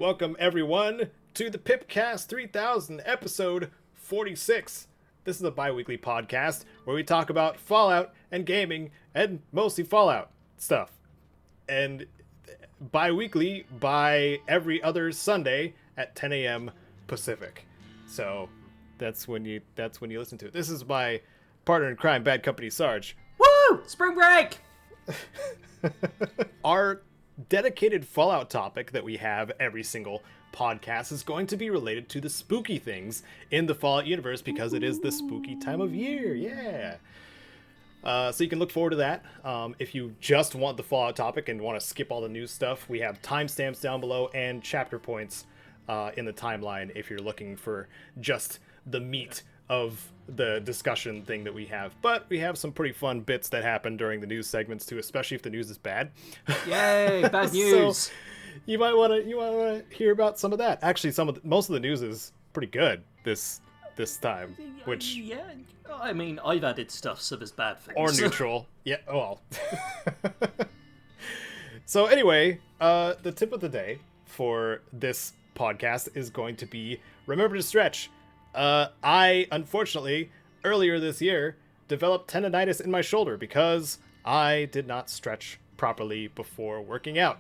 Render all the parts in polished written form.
Welcome, everyone, to the PIPCAST 3000, episode 46. This is a bi-weekly podcast where we talk about Fallout and gaming, and mostly Fallout stuff. And bi-weekly by every other Sunday at 10 a.m. Pacific. So that's when you listen to it. This is my partner in crime, BADCompanySarge. Woo! Spring break! Our dedicated Fallout topic that we have every single podcast is going to be related to the spooky things in the Fallout universe because it is the spooky time of year. Yeah. So you can look forward to that. If you just want the Fallout topic and want to skip all the news stuff, we have timestamps down below and chapter points in the timeline if you're looking for just the meat of the discussion thing that we have. But we have some pretty fun bits that happen during the news segments too, especially if the news is bad. Yay, bad news. So you might want to hear about some of that. Actually, most of the news is pretty good this time, which yeah, I mean, I've added stuff, so there's bad things. Or neutral. Yeah, well. So anyway, the tip of the day for this podcast is going to be remember to stretch. I, unfortunately, earlier this year, developed tendonitis in my shoulder because I did not stretch properly before working out.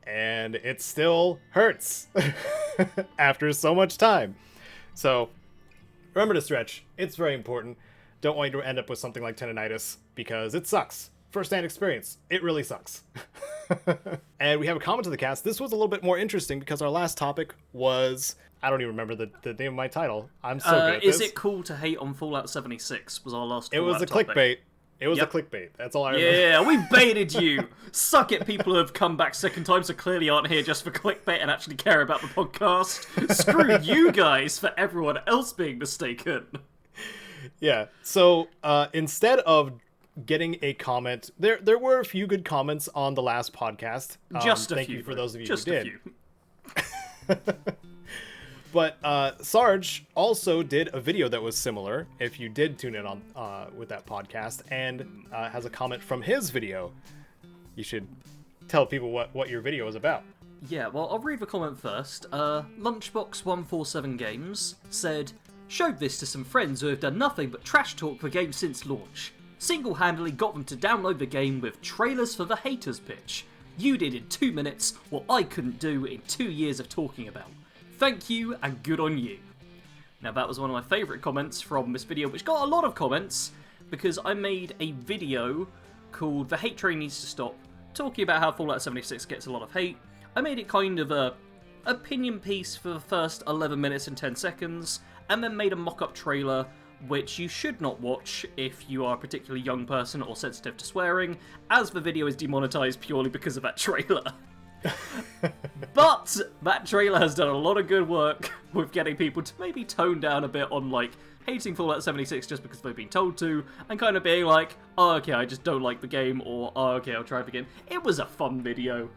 And it still hurts after so much time. So, remember to stretch. It's very important. Don't want you to end up with something like tendonitis because it sucks. First-hand experience. It really sucks. And we have a comment to the cast. This was a little bit more interesting because our last topic was... I don't even remember the name of my title. I'm so good at this. Is it cool to hate on Fallout 76? Was our last It was a topic. clickbait. It was a clickbait. That's all I remember. Yeah, we baited you. Suck it, people who have come back second time, so clearly aren't here just for clickbait and actually care about the podcast. Screw you guys for everyone else being mistaken. Yeah, so instead of getting a comment, there were a few good comments on the last podcast. Just a thank few. You for those of you just who did. A few. But Sarge also did a video that was similar, if you did tune in on with that podcast, and has a comment from his video. You should tell people what your video is about. Yeah, well, I'll read the comment first. Lunchbox147 Games said, showed this to some friends who have done nothing but trash talk the game since launch. Single-handedly got them to download the game with trailers for the haters pitch. You did in 2 minutes what I couldn't do in 2 years of talking about. Thank you, and good on you. Now, that was one of my favourite comments from this video, which got a lot of comments, because I made a video called The Hate Train Needs to Stop, talking about how Fallout 76 gets a lot of hate. I made it kind of a opinion piece for the first 11 minutes and 10 seconds, and then made a mock-up trailer, which you should not watch if you are a particularly young person or sensitive to swearing, as the video is demonetized purely because of that trailer. But that trailer has done a lot of good work with getting people to maybe tone down a bit on, like, hating Fallout 76 just because they've been told to, and kind of being like, oh, okay, I just don't like the game, or, oh, okay, I'll try it again. It was a fun video.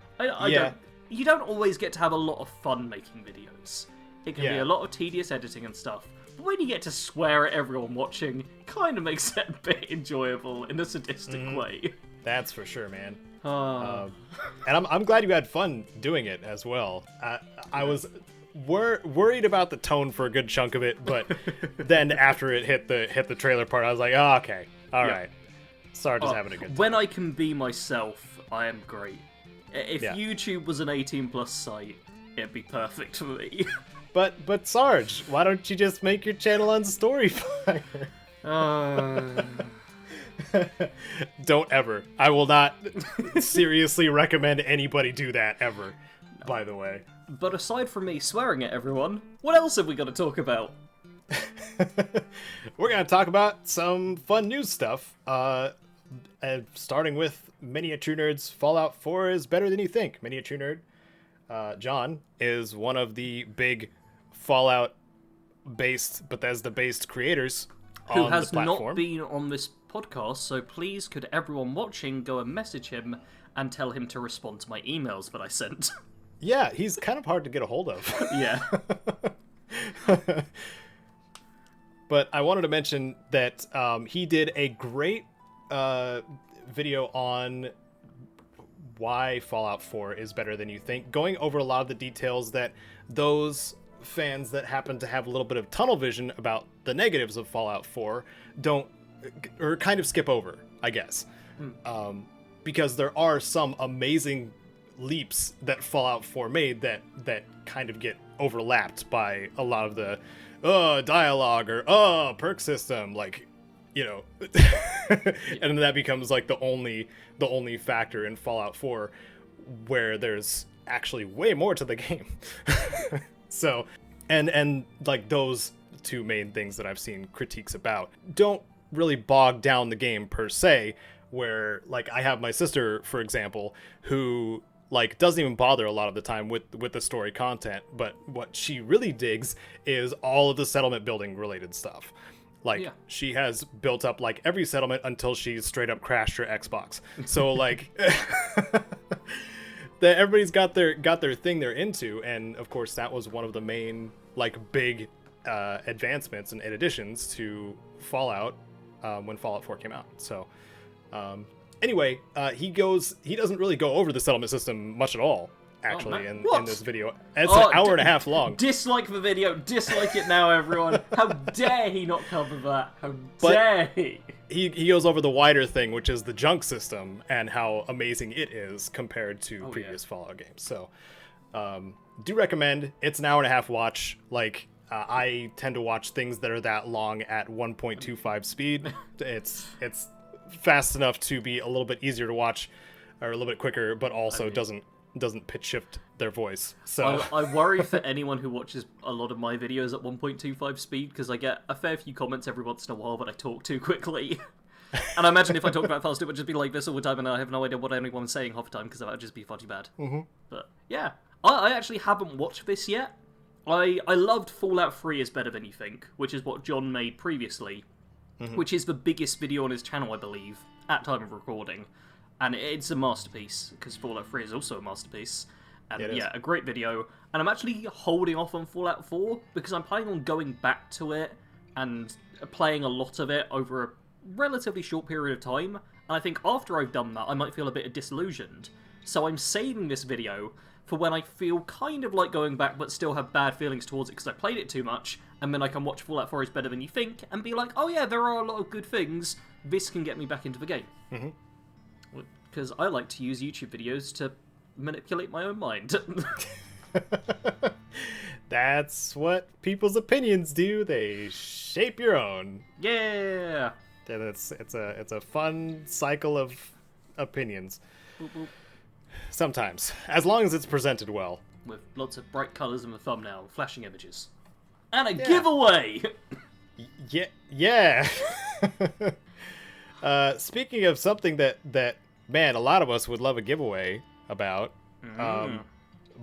You don't always get to have a lot of fun making videos. It can be a lot of tedious editing and stuff. But when you get to swear at everyone watching, kind of makes it a bit enjoyable in a sadistic way. That's for sure, man. And I'm glad you had fun doing it as well. I was worried about the tone for a good chunk of it, but then after it hit the trailer part, I was like, oh, okay, all right. Sarge is having a good time. When I can be myself, I am great. If YouTube was an 18+ site, it'd be perfect for me. But Sarge, why don't you just make your channel on Storyfire? Don't ever. I will not seriously recommend anybody do that ever, by the way. But aside from me swearing at everyone, what else have we got to talk about? We're going to talk about some fun news stuff. Starting with Miniature Nerd's Fallout 4 is better than you think. Miniature Nerd, John, is one of the big Fallout-based, Bethesda-based creators who on has the platform. not been on this podcast, so please could everyone watching go and message him and tell him to respond to my emails that I sent. Yeah, he's kind of hard to get a hold of. Yeah. But I wanted to mention that he did a great video on why Fallout 4 is better than you think, going over a lot of the details that those fans that happen to have a little bit of tunnel vision about the negatives of Fallout 4 don't, or kind of skip over, I guess. Because there are some amazing leaps that Fallout 4 made that kind of get overlapped by a lot of the dialogue or perk system, like, you know. And that becomes like the only factor in Fallout 4 where there's actually way more to the game. So, and like those two main things that I've seen critiques about don't really bog down the game per se, where like I have my sister, for example, who like doesn't even bother a lot of the time with the story content, but what she really digs is all of the settlement building related stuff. Like, she has built up like every settlement until she's straight up crashed her Xbox. So like that everybody's got their thing they're into, and of course that was one of the main like big advancements and additions to Fallout when Fallout 4 came out. So anyway, he doesn't really go over the settlement system much at all, actually, in this video. It's an hour and a half long. Dislike the video. Dislike it now, everyone. How dare he not cover that? How dare he? He goes over the wider thing, which is the junk system and how amazing it is compared to previous Fallout games. So, do recommend. It's an hour and a half watch. Like, I tend to watch things that are that long at 1.25 speed. It's fast enough to be a little bit easier to watch, or a little bit quicker, but also doesn't pitch shift their voice. So I worry for anyone who watches a lot of my videos at 1.25 speed, because I get a fair few comments every once in a while that I talk too quickly. And I imagine if I talked about fast, it would just be like this all the time, and I have no idea what anyone's saying half the time, because that would just be funny bad. But yeah, I actually haven't watched this yet. I loved Fallout 3 is Better Than You Think, which is what John made previously, which is the biggest video on his channel, I believe, at time of recording. And it's a masterpiece, because Fallout 3 is also a masterpiece. And a great video. And I'm actually holding off on Fallout 4, because I'm planning on going back to it and playing a lot of it over a relatively short period of time. And I think after I've done that, I might feel a bit disillusioned. So I'm saving this video for when I feel kind of like going back, but still have bad feelings towards it because I played it too much, and then I can watch Fallout 4 is Better Than You Think, and be like, oh yeah, there are a lot of good things, this can get me back into the game. Because I like to use YouTube videos to manipulate my own mind. That's what people's opinions do, they shape your own. Yeah! And it's a fun cycle of opinions. Boop, boop. Sometimes, as long as it's presented well. With lots of bright colours in the thumbnail, flashing images. And a giveaway! Yeah. Speaking of something that, man, a lot of us would love a giveaway about,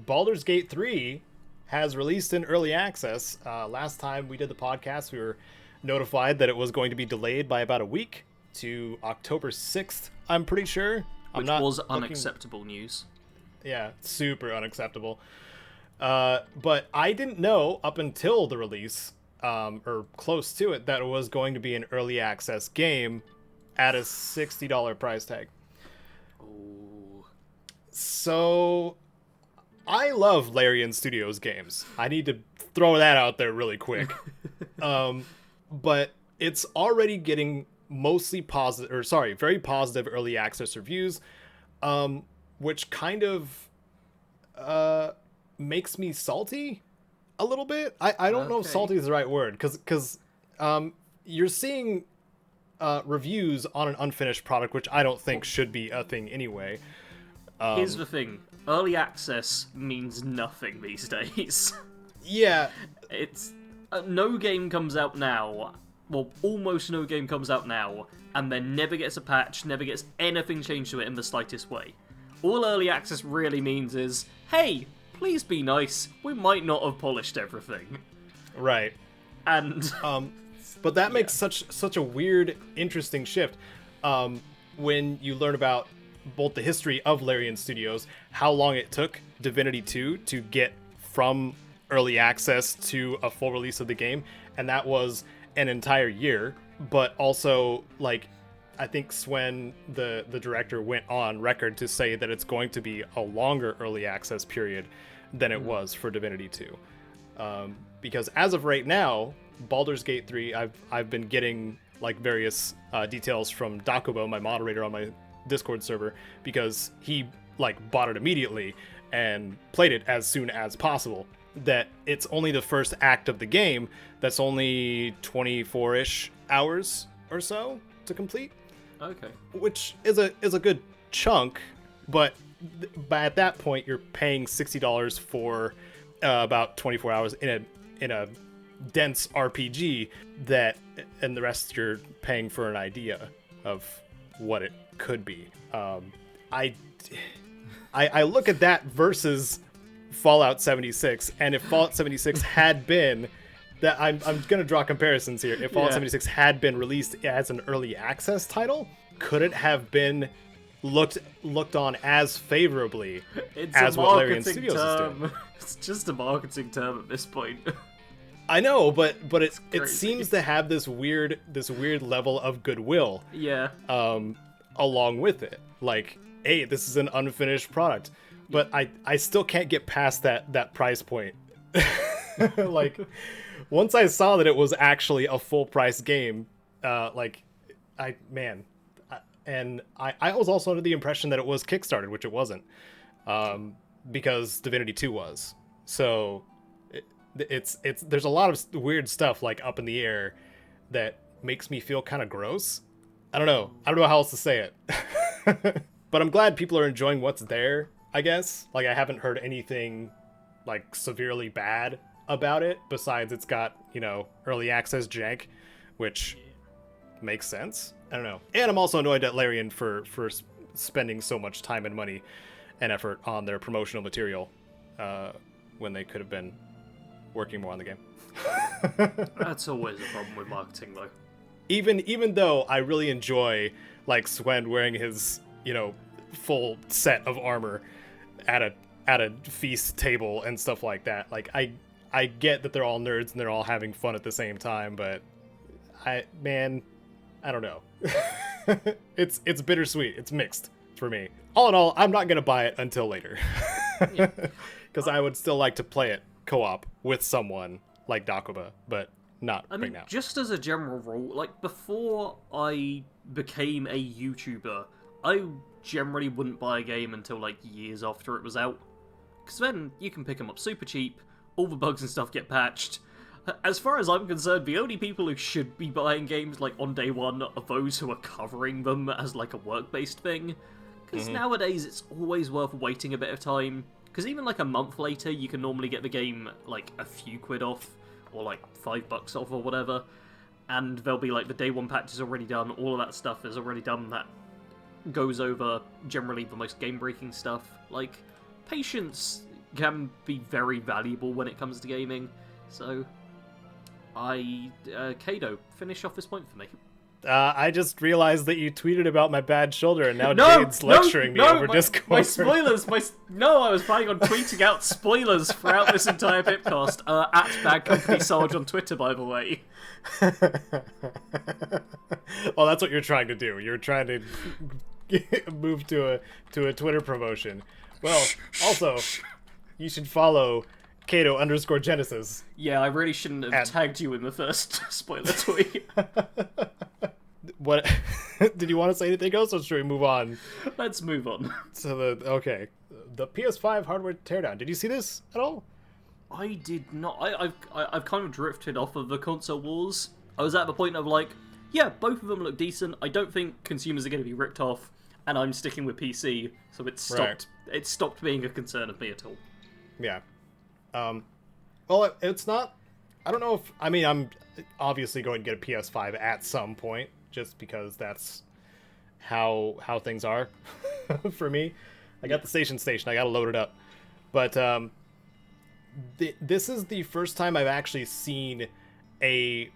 Baldur's Gate 3 has released in early access. Last time we did the podcast, we were notified that it was going to be delayed by about a week to October 6th, I'm pretty sure. Which was unacceptable news. Yeah, super unacceptable. But I didn't know up until the release, or close to it, that it was going to be an early access game at a $60 price tag. Oh. So, I love Larian Studios games. I need to throw that out there really quick. But it's already getting mostly positive, very positive early access reviews, which kind of makes me salty a little bit. I don't know if salty is the right word, because you're seeing reviews on an unfinished product, which I don't think should be a thing anyway. Here's the thing. Early access means nothing these days. Yeah. It's... no game comes out now... Well, almost no game comes out now, and then never gets a patch, never gets anything changed to it in the slightest way. All early access really means is, hey, please be nice, we might not have polished everything. Right. And... but that makes such a weird, interesting shift. When you learn about both the history of Larian Studios, how long it took Divinity 2 to get from early access to a full release of the game, and that was an entire year, but also, like, I think Swen, the director, went on record to say that it's going to be a longer early access period than it was for Divinity 2. Because as of right now, Baldur's Gate 3, I've been getting like various details from Dakubo, my moderator on my Discord server, because he like bought it immediately and played it as soon as possible. That it's only the first act of the game that's only 24-ish hours or so to complete. Okay. Which is a good chunk, but at that point you're paying $60 for about 24 hours in a dense RPG and the rest you're paying for an idea of what it could be. I look at that versus Fallout 76, and if Fallout 76 had been that, I'm gonna draw comparisons here. If Fallout 76 had been released as an early access title, could it have been looked on as favorably as what Larian Studios is doing? It's just a marketing term at this point. I know, but it seems to have this weird level of goodwill. Yeah. Along with it, like, hey, this is an unfinished product, but I still can't get past that price point. Like, once I saw that it was actually a full price game, I was also under the impression that it was Kickstarted, which it wasn't, because Divinity 2 was. So it's there's a lot of weird stuff like up in the air that makes me feel kind of gross. I don't know how else to say it. But I'm glad people are enjoying what's there, I guess. Like, I haven't heard anything like severely bad about it, besides it's got, early access jank, which makes sense. I don't know. And I'm also annoyed at Larian for spending so much time and money and effort on their promotional material when they could have been working more on the game. That's always a problem with marketing, though. Even though I really enjoy like Swen wearing his, full set of armor at a feast table and stuff like that. Like, I get that they're all nerds and they're all having fun at the same time, but I don't know. It's bittersweet. It's mixed for me. All in all, I'm not gonna buy it until later, because I would still like to play it co-op with someone like Dakuba, but not right now. Just as a general rule, like, before I became a YouTuber, I generally wouldn't buy a game until like years after it was out, because then you can pick them up super cheap, all the bugs and stuff get patched. As far as I'm concerned, the only people who should be buying games like on day one are those who are covering them as like a work-based thing, because nowadays it's always worth waiting a bit of time, because even like a month later you can normally get the game like a few quid off, or like $5 off or whatever, and there'll be like the day one patch is already done, all of that stuff is already done, that goes over generally the most game-breaking stuff. Like, patience can be very valuable when it comes to gaming, so Caedo, finish off this point for me. I just realized that you tweeted about my bad shoulder, and now Jade's lecturing me over Discord. My spoilers, I was planning on tweeting out spoilers throughout this entire PIPCAST, at BADCompanySarge on Twitter, by the way. Well, that's what you're trying to do. You're trying to move to a Twitter promotion. Well, also, you should follow Caedo_Genesis. Yeah, I really shouldn't have tagged you in the first spoiler tweet. What did you want to say anything else, or should we move on? Let's move on. So the PS5 Hardware Teardown. Did you see this at all? I did not. I've kind of drifted off of the console wars. I was at the point of like, yeah, both of them look decent. I don't think consumers are going to be ripped off, and I'm sticking with PC, so it stopped. Right. It stopped being a concern of me at all. Yeah. Well, it's not. I don't know if. I mean, I'm obviously going to get a PS5 at some point, just because that's how things are for me. I got the station. I got to load it up, but this is the first time I've actually seen a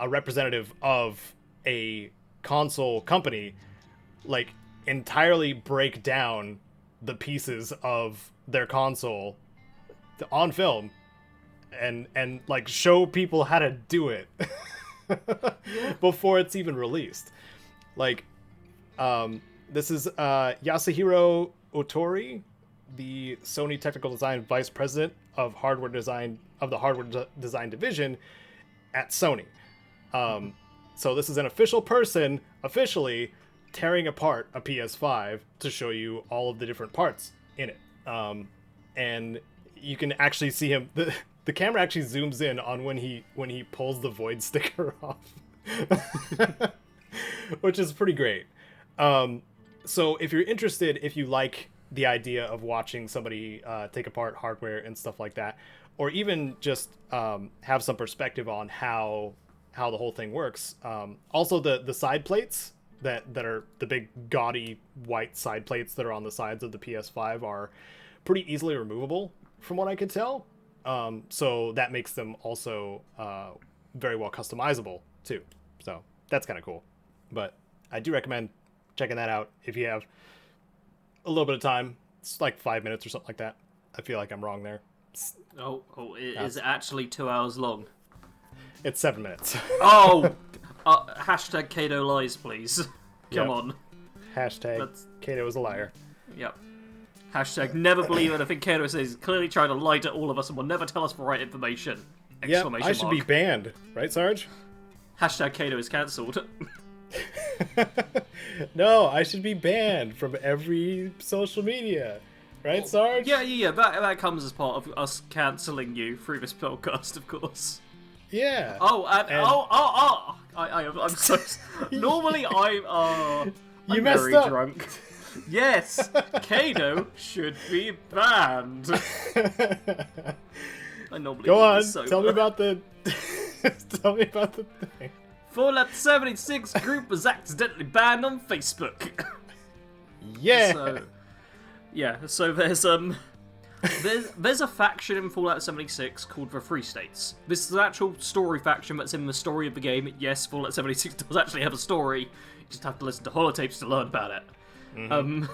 representative of a console company like entirely break down the pieces of their console on film and like show people how to do it before it's even released. Like, This is Yasuhiro Otori, the Sony Technical Design Vice President of Hardware Design of the Hardware Design Division at Sony. So this is an official person, officially tearing apart a PS5 to show you all of the different parts in it. And you can actually see him. The camera actually zooms in on when he pulls the void sticker off, which is pretty great. So if you're interested, if you like the idea of watching somebody take apart hardware and stuff like that, or even just have some perspective on how the whole thing works. Also, the side plates that are the big gaudy white side plates that are on the sides of the PS5 are pretty easily removable, from what I could tell. So that makes them also very well customizable too. So that's kind of cool. But I do recommend checking that out if you have a little bit of time. It's like 5 minutes or something like that. I feel like I'm wrong there. Is it actually 2 hours long? It's 7 minutes. Hashtag Caedo lies, please. Come on. Hashtag Caedo is a liar. Yep. Hashtag never believe anything Caedo says. He's clearly trying to lie to all of us and will never tell us the right information. Yeah, I should be banned, right, Sarge? Hashtag Caedo is cancelled. No, I should be banned from every social media. Right, Sarge? Yeah. That comes as part of us cancelling you through this podcast, of course. Yeah. I'm so... Normally I'm you messed very up. Drunk. Yes, Caedo should be banned. I normally go on. Sober. Tell me about the. Tell me about the thing. Fallout 76 group was accidentally banned on Facebook. Yeah. So there's a faction in Fallout 76 called the Free States. This is an actual story faction that's in the story of the game. Yes, Fallout 76 does actually have a story. You just have to listen to holotapes to learn about it. Mm-hmm.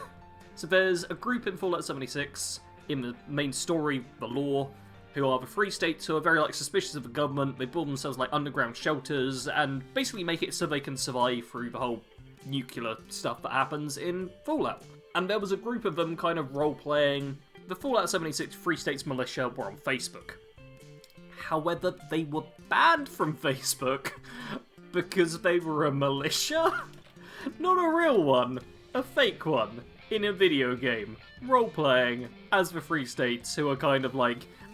So there's a group in Fallout 76 in the main story, the lore, who are the Free States, who are very suspicious of the government. They build themselves underground shelters and basically make it so they can survive through the whole nuclear stuff that happens in Fallout. And there was a group of them kind of role-playing. The Fallout 76 Free States militia were on Facebook. However, they were banned from Facebook because they were a militia? Not a real one, a fake one, in a video game, role-playing as the Free States, who are kind of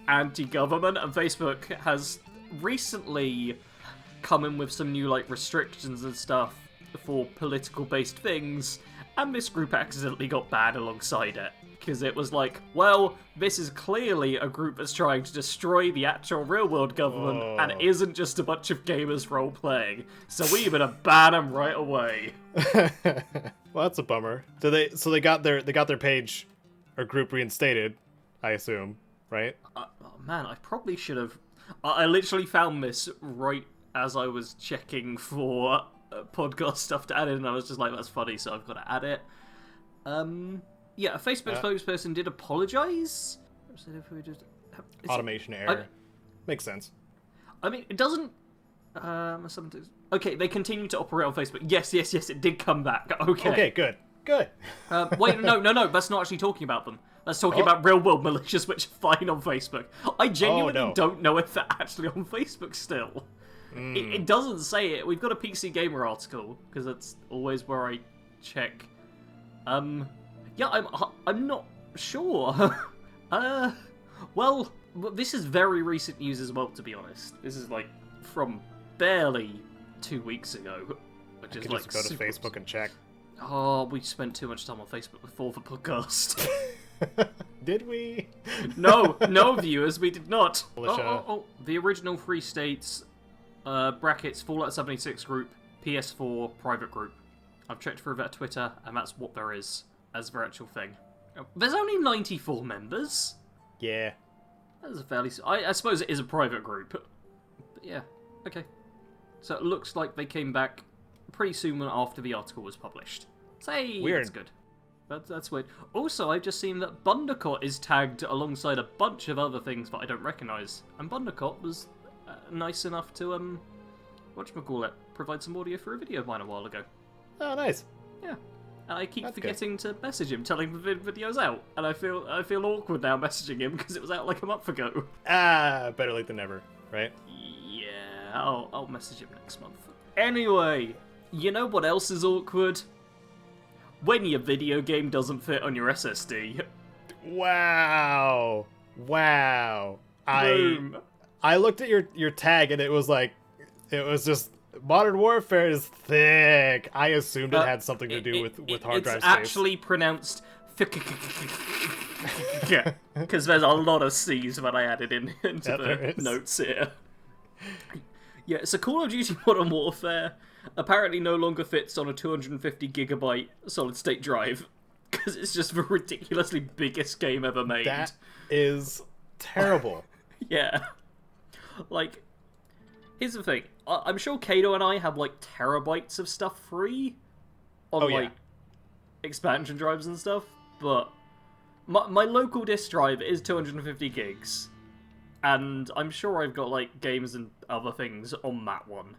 anti-government, and Facebook has recently come in with some new restrictions and stuff for political-based things, and this group accidentally got banned alongside it. Because it was this is clearly a group that's trying to destroy the actual real-world government, and isn't just a bunch of gamers role-playing. So we better ban them right away. Well, that's a bummer. So they got their page or group reinstated, I assume, right? Man, I probably should have. I literally found this right as I was checking for podcast stuff to add in, and I was just that's funny, so I've got to add it. Yeah, a Facebook spokesperson did apologise. Automation error. Makes sense. I mean, it doesn't... Okay, they continue to operate on Facebook. Yes, it did come back. Okay, good. Wait, no, that's not actually talking about them. That's talking about real-world militias, which are fine on Facebook. I genuinely don't know if they're actually on Facebook still. It doesn't say it. We've got a PC Gamer article, because that's always where I check. Yeah, I'm not sure. Well, this is very recent news as well, to be honest. This is from barely 2 weeks ago. Which is just go to Facebook and check. Oh, we spent too much time on Facebook before the podcast. Did we? No, viewers, we did not. The original Free States, brackets, Fallout 76 group, PS4 private group. I've checked through their Twitter, and that's what there is as their actual thing. There's only 94 members. Yeah. That's a fairly... I suppose it is a private group. But yeah, okay. So it looks like they came back pretty soon after the article was published. Weird. That's good. That's weird. Also, I've just seen that Bundicott is tagged alongside a bunch of other things that I don't recognise. And Bundicott was nice enough to, whatchamacallit, provide some audio for a video of mine a while ago. Oh, nice. Yeah. And I keep That's forgetting to message him, telling him the video's out, and I feel awkward now messaging him because it was out like a month ago. Better late than never, right? Yeah, I'll message him next month. Anyway, you know what else is awkward? When your video game doesn't fit on your SSD. Wow. Boom. I looked at your tag and it was just Modern Warfare is thick. I assumed it had something to do with hard drive space. It's actually pronounced because there's a lot of C's when I added into the notes here. Yeah, so Call of Duty Modern Warfare apparently no longer fits on a 250GB solid-state drive because it's just the ridiculously biggest game ever made. That is terrible. Yeah. Like, here's the thing. I'm sure Caedo and I have, like, terabytes of stuff free on, expansion drives and stuff, but my local disk drive is 250 gigs, and I'm sure I've got, like, games and other things on that one.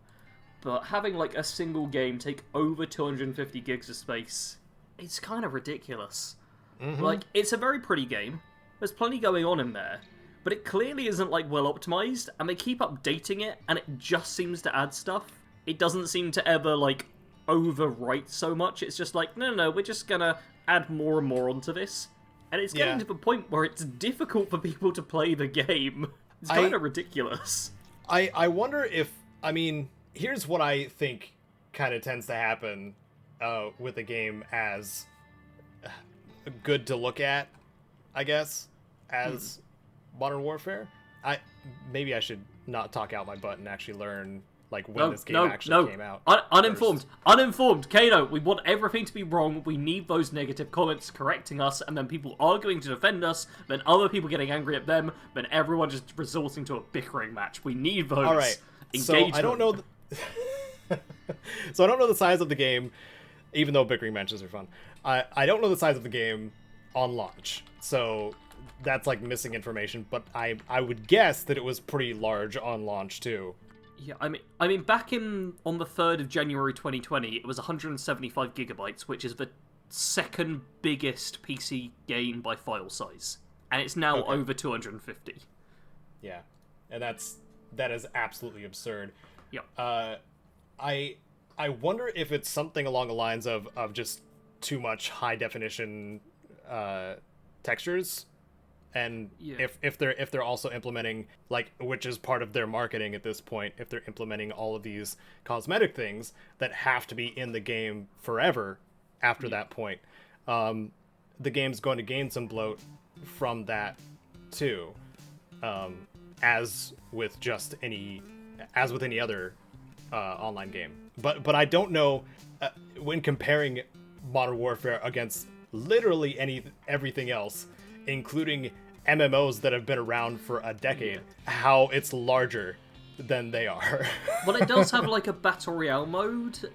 But having, like, a single game take over 250 gigs of space, it's kind of ridiculous. Mm-hmm. Like, it's a very pretty game. There's plenty going on in there. But it clearly isn't, like, well optimized, and they keep updating it, and it just seems to add stuff. It doesn't seem to ever, like, overwrite so much. It's just like, no, we're just gonna add more and more onto this. And it's getting to the point where it's difficult for people to play the game. It's kind of ridiculous. I wonder if, I mean, here's what I think kind of tends to happen with a game as good to look at, I guess, as Modern Warfare. Maybe I should not talk out my butt and actually learn like when this game actually came out. Uninformed, Caedo. We want everything to be wrong. We need those negative comments correcting us, and then people arguing to defend us, then other people getting angry at them, then everyone just resorting to a bickering match. We need those. All right. Engagement. So I don't know. So I don't know the size of the game, even though bickering matches are fun. I don't know the size of the game on launch. So that's like missing information, but I would guess that it was pretty large on launch too. Yeah, I mean, back on the 3rd of January 2020, it was 175 gigabytes, which is the second biggest PC game by file size, and it's now over 250. Yeah, and that is absolutely absurd. Yeah. I wonder if it's something along the lines of just too much high definition textures. And if they're also implementing, like, which is part of their marketing at this point, if they're implementing all of these cosmetic things that have to be in the game forever after that point, the game's going to gain some bloat from that too, as with any other online game. But I don't know when comparing Modern Warfare against literally everything else, including MMOs that have been around for a decade, how it's larger than they are. Well, it does have like a Battle Royale mode,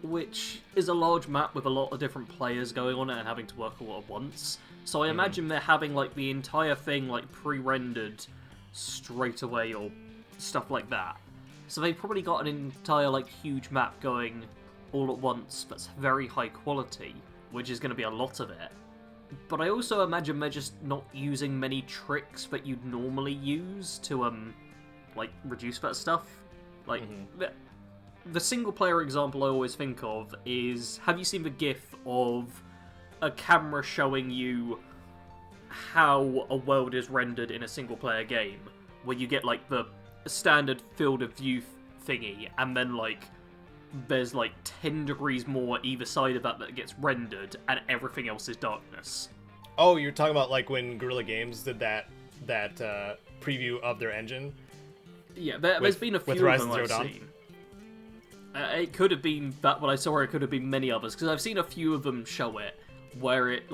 which is a large map with a lot of different players going on it and having to work all at once. So I imagine they're having like the entire thing like pre-rendered straight away or stuff like that. So they've probably got an entire like huge map going all at once that's very high quality, which is going to be a lot of it. But I also imagine they're just not using many tricks that you'd normally use to, like, reduce that stuff. Like, the single-player example I always think of is, have you seen the gif of a camera showing you how a world is rendered in a single-player game? Where you get, like, the standard field of view thingy, and then, like, there's like 10 degrees more either side of that gets rendered, and everything else is darkness. Oh, you're talking about like when Guerrilla Games did that preview of their engine? Yeah, there's been a few of them I've seen. It could have been that what I saw, or it could have been many others, because I've seen a few of them show it, where it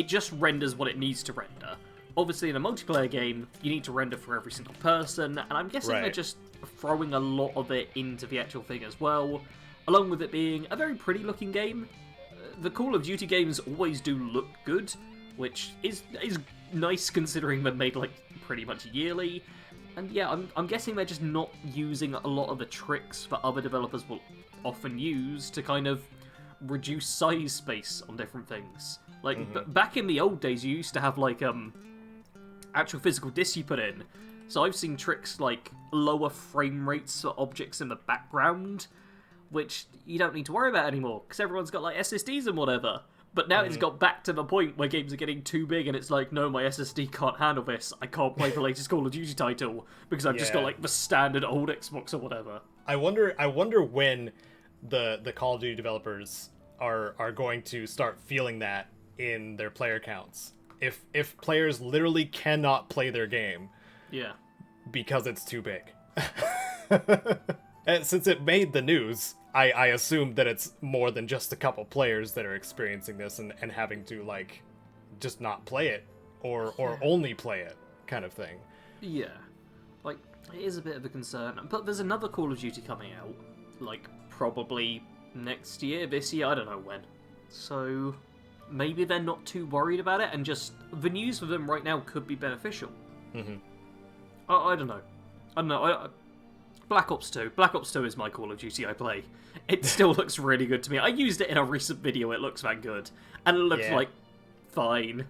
just renders what it needs to render. Obviously, in a multiplayer game, you need to render for every single person, and I'm guessing they're just throwing a lot of it into the actual thing as well, along with it being a very pretty looking game. The Call of Duty games always do look good, which is nice considering they're made like pretty much yearly. And yeah, I'm guessing they're just not using a lot of the tricks that other developers will often use to kind of reduce size space on different things. Like, back in the old days, you used to have, like, actual physical discs you put in. So I've seen tricks like lower frame rates for objects in the background, which you don't need to worry about anymore, because everyone's got, like, SSDs and whatever. But now it's got back to the point where games are getting too big, and it's like, no, my SSD can't handle this. I can't play the latest Call of Duty title, because I've just got, like, the standard old Xbox or whatever. I wonder when the Call of Duty developers are going to start feeling that in their player counts. If players literally cannot play their game, because it's too big. And since it made the news, I assume that it's more than just a couple players that are experiencing this and having to, like, just not play it or only play it kind of thing. Yeah. Like, it is a bit of a concern. But there's another Call of Duty coming out, like, probably next year, this year, I don't know when. So maybe they're not too worried about it, and just the news for them right now could be beneficial. I don't know. Black Ops 2. Black Ops 2 is my Call of Duty I play. It still looks really good to me. I used it in a recent video, it looks that good. And it looks, like, fine.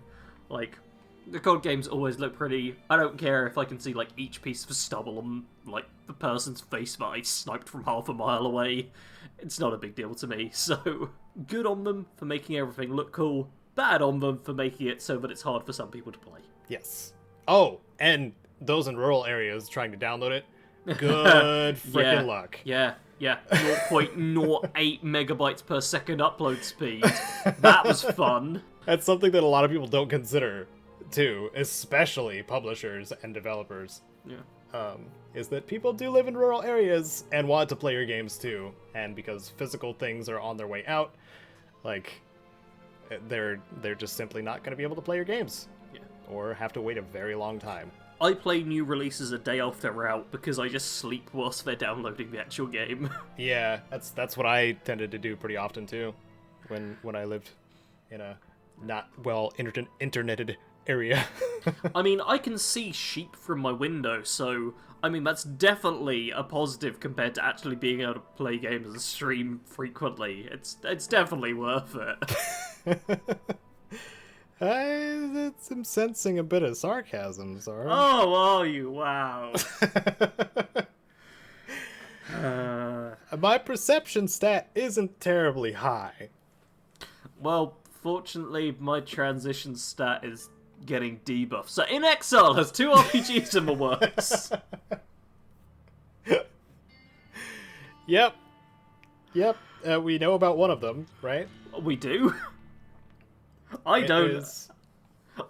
Like, the COD games always look pretty. I don't care if I can see, like, each piece of stubble on, like, the person's face that I sniped from half a mile away. It's not a big deal to me, so good on them for making everything look cool. Bad on them for making it so that it's hard for some people to play. Yes. Oh, and those in rural areas trying to download it, good freaking luck. Yeah. 0.08 megabytes per second upload speed. That was fun. That's something that a lot of people don't consider, too, especially publishers and developers. Yeah. Is that people do live in rural areas and want to play your games, too. And because physical things are on their way out, like, they're just simply not going to be able to play your games. Yeah. Or have to wait a very long time. I play new releases a day after they're out because I just sleep whilst they're downloading the actual game. Yeah, that's what I tended to do pretty often too, when I lived in a not well interneted area. I mean, I can see sheep from my window, so I mean that's definitely a positive compared to actually being able to play games and stream frequently. It's definitely worth it. I'm sensing a bit of sarcasm, Sarge. Oh, are you? Wow. My perception stat isn't terribly high. Well, fortunately, my transition stat is getting debuffed. So InXile has 2 RPGs in the works. Yep. We know about one of them, right? We do? I don't.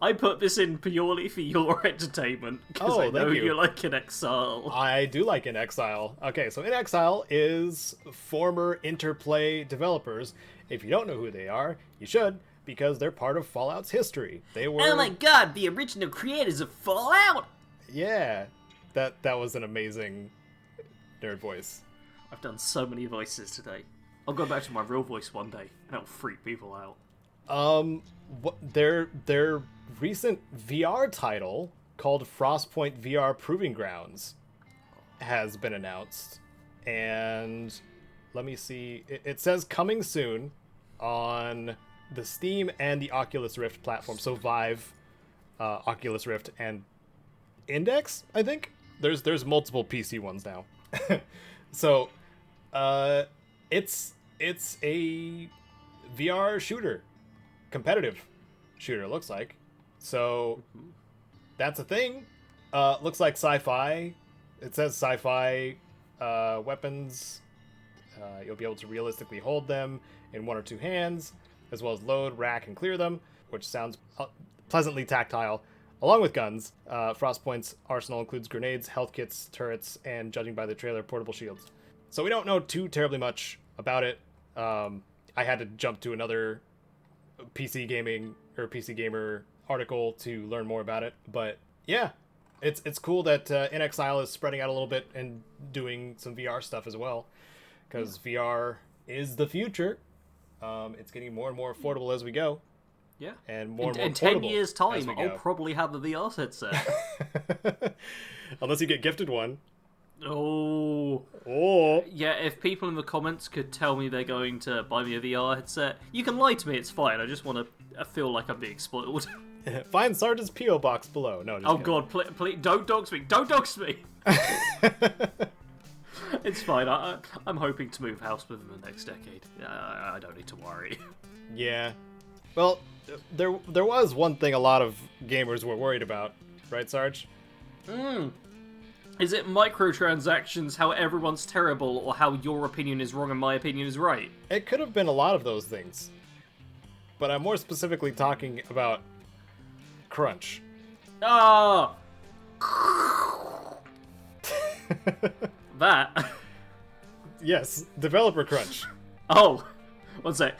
I put this in purely for your entertainment, because I know you like InXile. I do like InXile. Okay, so InXile is former Interplay developers. If you don't know who they are, you should, because they're part of Fallout's history. They were... Oh my god, the original creators of Fallout! Yeah, that was an amazing nerd voice. I've done so many voices today. I'll go back to my real voice one day, and it'll freak people out. Their recent VR title called Frostpoint VR Proving Grounds has been announced, and let me see. It says coming soon on the Steam and the Oculus Rift platform. So Vive, Oculus Rift, and Index. I think there's multiple PC ones now. So, it's a VR shooter. Competitive shooter, it looks like. So that's a thing. Looks like sci-fi. It says sci-fi weapons. You'll be able to realistically hold them in 1 or 2 hands, as well as load, rack, and clear them, which sounds pleasantly tactile. Along with guns, Frostpoint's arsenal includes grenades, health kits, turrets, and, judging by the trailer, portable shields. So we don't know too terribly much about it. I had to jump to another PC gaming or PC gamer article to learn more about it, but yeah, it's cool that InXile is spreading out a little bit and doing some VR stuff as well, because VR is the future. It's getting more and more affordable as we go. Yeah, and more in 10 years' time, I'll probably have a VR headset. Unless you get gifted one. Oh. Oh. Yeah, if people in the comments could tell me they're going to buy me a VR headset, you can lie to me, it's fine. I just want to feel like I'm being spoiled. Find Sarge's P.O. box below. No, just Oh kidding. god, please, don't dox me! Don't dox me! It's fine, I'm hoping to move house within the next decade. I don't need to worry. Yeah. Well, there was one thing a lot of gamers were worried about, right, Sarge? Is it microtransactions, how everyone's terrible, or how your opinion is wrong and my opinion is right? It could have been a lot of those things. But I'm more specifically talking about crunch. Ah! That? Yes, developer crunch. Oh, one sec.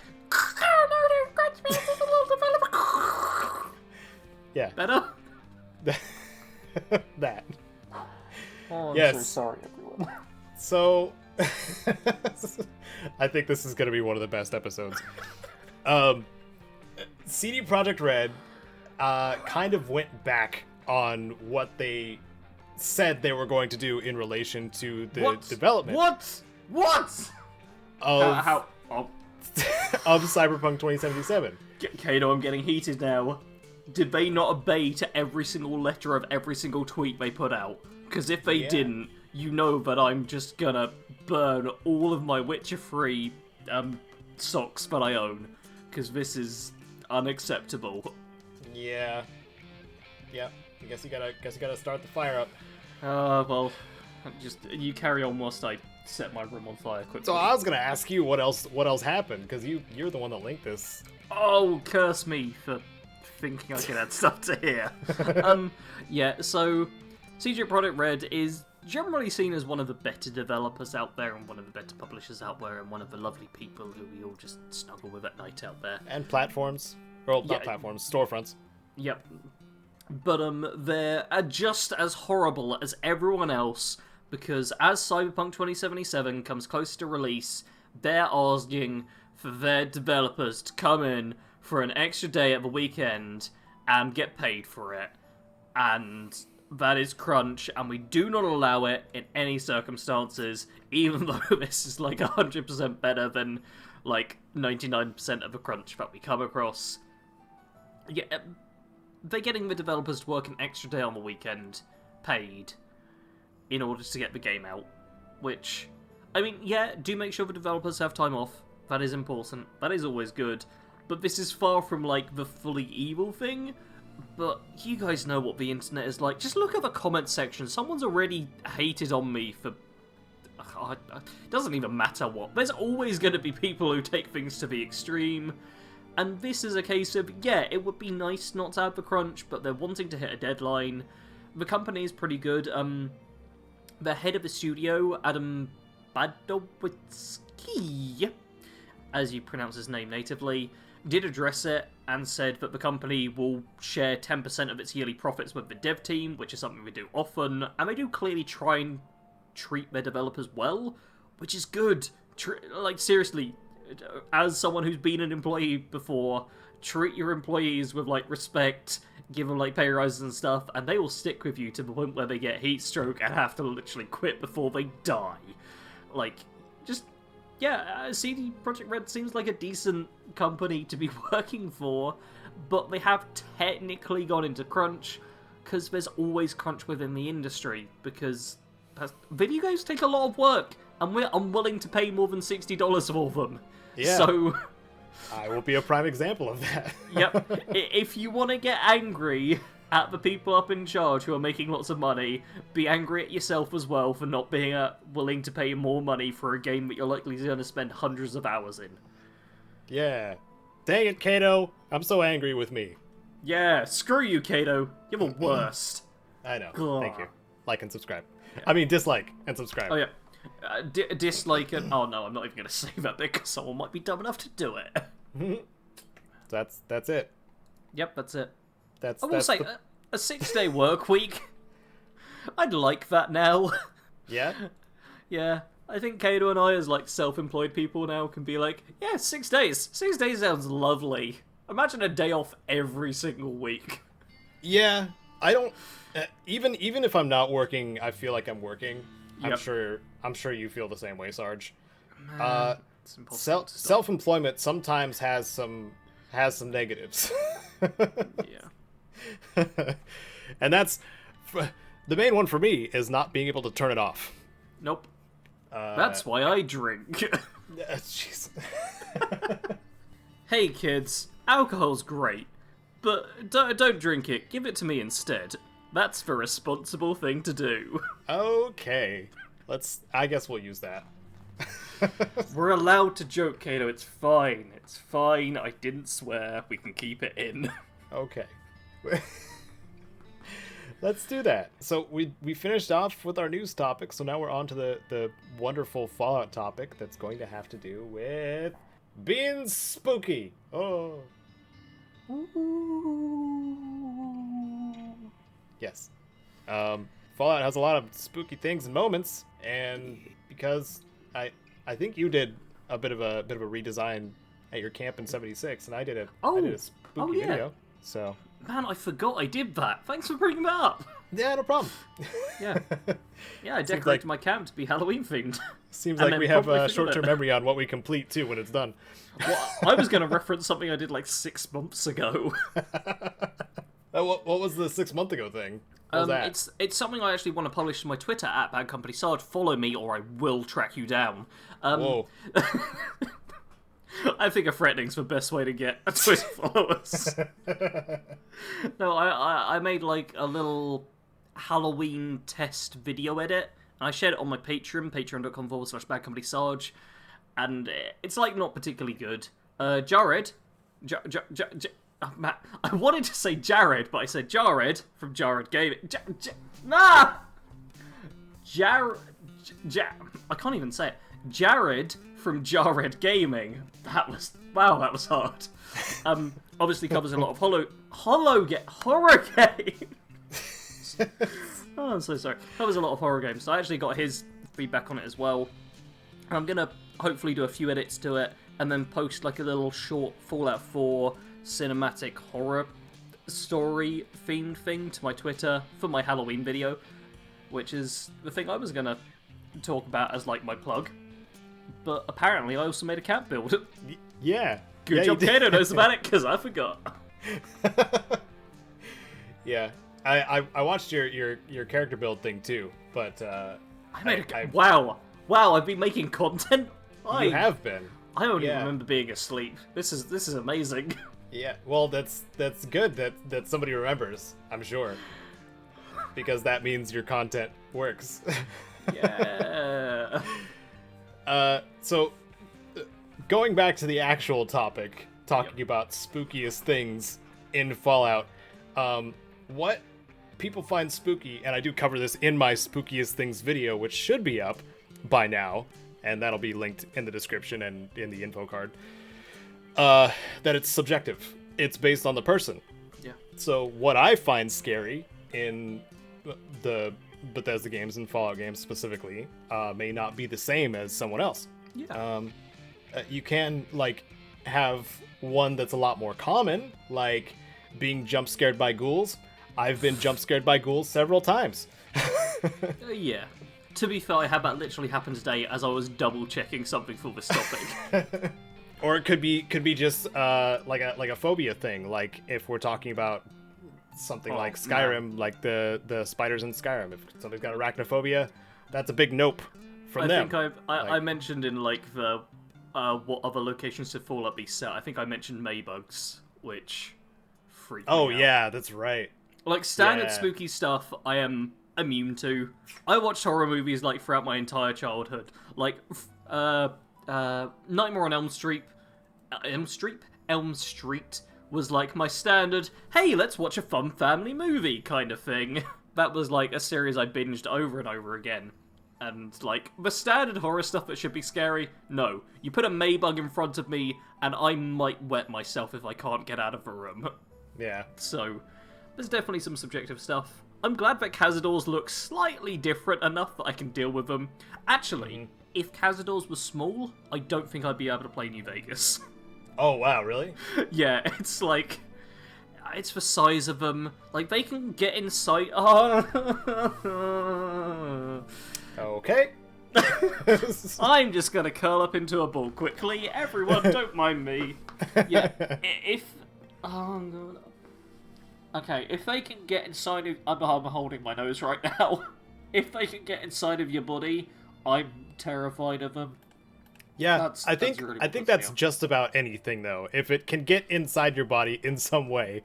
Yeah. Better? That. Oh, I'm Yes. so sorry, everyone. So, I think this is going to be one of the best episodes. CD Projekt Red kind of went back on what they said they were going to do in relation to the development What? of How? Oh, of Cyberpunk 2077. Caedo, I'm getting heated now. Did they not obey to every single letter of every single tweet they put out? Because if they didn't, you know that I'm just gonna burn all of my Witcher 3 socks that I own. Because this is unacceptable. Yeah. Yep. I guess you gotta start the fire up. Well, just you carry on whilst I set my room on fire quickly. So I was gonna ask you what else happened, because you're the one that linked this. Oh, curse me for thinking I could add stuff to here. Yeah, so CJ Projekt Red is generally seen as one of the better developers out there and one of the better publishers out there and one of the lovely people who we all just snuggle with at night out there. And platforms. Well, not Yeah. platforms, storefronts. Yep. But they're just as horrible as everyone else because as Cyberpunk 2077 comes closer to release, they're asking for their developers to come in for an extra day at the weekend and get paid for it. And that is crunch, and we do not allow it in any circumstances, even though this is like 100% better than like 99% of the crunch that we come across. Yeah, they're getting the developers to work an extra day on the weekend, paid, in order to get the game out. Which, I mean, yeah, do make sure the developers have time off. That is important. That is always good. But this is far from, like, the fully evil thing. But you guys know what the internet is like. Just look at the comment section. Someone's already hated on me for... It doesn't even matter what. There's always going to be people who take things to the extreme. And this is a case of, yeah, it would be nice not to have the crunch, but they're wanting to hit a deadline. The company is pretty good. The head of the studio, Adam Badowitsky, as you pronounce his name natively, did address it and said that the company will share 10% of its yearly profits with the dev team, which is something they do often, and they do clearly try and treat their developers well, which is good. Like, seriously, as someone who's been an employee before, treat your employees with, like, respect, give them, like, pay rises and stuff, and they will stick with you to the point where they get heat stroke and have to literally quit before they die. Like, just... yeah, CD Projekt Red seems like a decent company to be working for, but they have technically gone into crunch, because there's always crunch within the industry, because video games take a lot of work, and we're unwilling to pay more than $60 for them. Yeah. So... I will be a prime example of that. Yep. If you want to get angry at the people up in charge who are making lots of money, be angry at yourself as well for not being willing to pay more money for a game that you're likely going to spend hundreds of hours in. Yeah. Dang it, Caedo. I'm so angry with me. Yeah, screw you, Caedo. You're the worst. I know. Ugh. Thank you. Like and subscribe. I mean, dislike and subscribe. Oh, yeah. Dislike and... oh, no, I'm not even going to say that because someone might be dumb enough to do it. That's it. Yep, that's it. That's I will say, a 6-day work week. I'd like that now. Yeah? Yeah, I think Caedo and I, as like self-employed people now, can be like, yeah, 6 days. 6 days sounds lovely. Imagine a day off every single week. Yeah. I don't... even if I'm not working, I feel like I'm working. Yep. I'm sure you feel the same way, Sarge. It's impossible to stop. Self-employment sometimes has some negatives. Yeah. And that's the main one for me is not being able to turn it off. Nope. That's why I drink. Jeez. Hey kids, alcohol's great, but don't drink it. Give it to me instead. That's the responsible thing to do. Okay. I guess we'll use that. We're allowed to joke, Caedo. It's fine. It's fine. I didn't swear. We can keep it in. Okay. Let's do that. So we finished off with our news topic, so now we're on to the wonderful Fallout topic that's going to have to do with being spooky. Oh. Yes. Fallout has a lot of spooky things and moments, and because I think you did a bit of a redesign at your camp in '76, and I did a spooky video. So man, I forgot I did that. Thanks for bringing that up. Yeah, no problem. Yeah, I decorated my camp to be Halloween themed. Seems like we have a short-term memory on what we complete too when it's done. Well, I was going to reference something I did like 6 months ago. What was the 6 month ago thing? What was that? It's something I actually want to publish to my Twitter at BADCompanySarge. Follow me, or I will track you down. Whoa. I think a threatening's the best way to get Twitter followers. No, I made like a little Halloween test video edit, and I shared it on my Patreon, patreon.com/BADCompanySarge, and it's like not particularly good. Jared, Matt, I wanted to say Jared, but I said Jared from Jared Gaming. I can't even say it. Jared from Jared Gaming. That was hard. Obviously covers a lot of horror games. Oh, I'm so sorry. Covers a lot of horror games. So I actually got his feedback on it as well. And I'm gonna hopefully do a few edits to it, and then post like a little short Fallout 4 cinematic horror story themed thing to my Twitter for my Halloween video, which is the thing I was gonna talk about as like my plug. But apparently I also made a camp build. Yeah. Good job Caedo knows about it, because I forgot. Yeah. I watched your character build thing too, but I made wow, I've been making content. You have been. I don't even remember being asleep. This is amazing. Yeah, well, that's good that somebody remembers, I'm sure. Because that means your content works. Yeah. So, going back to the actual topic, talking about spookiest things in Fallout, what people find spooky, and I do cover this in my spookiest things video, which should be up by now, and that'll be linked in the description and in the info card, that it's subjective. It's based on the person. Yeah. So what I find scary in the Bethesda games and Fallout games specifically may not be the same as someone else. Yeah. You can like have one that's a lot more common, like being jump scared by ghouls. I've been jump scared by ghouls several times. Yeah. To be fair, I had that literally happen today as I was double checking something for this topic. Or it could be just like a phobia thing, like if we're talking about something like Skyrim, like the spiders in Skyrim. If somebody's got arachnophobia, that's a big nope from them. I think I mentioned in like the what other locations to Fallout be set. I think I mentioned maybugs, which freak me out. Yeah, that's right. Like standard spooky stuff, I am immune to. I watched horror movies like throughout my entire childhood, like Nightmare on Elm Street. Elm Street was like my standard, hey, let's watch a fun family movie kind of thing. That was like a series I binged over and over again. And like the standard horror stuff that should be scary, no. You put a Maybug in front of me and I might wet myself if I can't get out of the room. Yeah. So there's definitely some subjective stuff. I'm glad that Cazadors look slightly different enough that I can deal with them. Actually, if Cazadors were small, I don't think I'd be able to play New Vegas. Oh, wow, really? Yeah, it's like... It's the size of them. Like, they can get inside... Oh, Oh, Okay. I'm just gonna curl up into a ball quickly. Everyone, don't mind me. Yeah, if... Okay, if they can get inside of... I'm holding my nose right now. If they can get inside of your body, I'm terrified of them. Yeah, I think that's just about anything, though. If it can get inside your body in some way,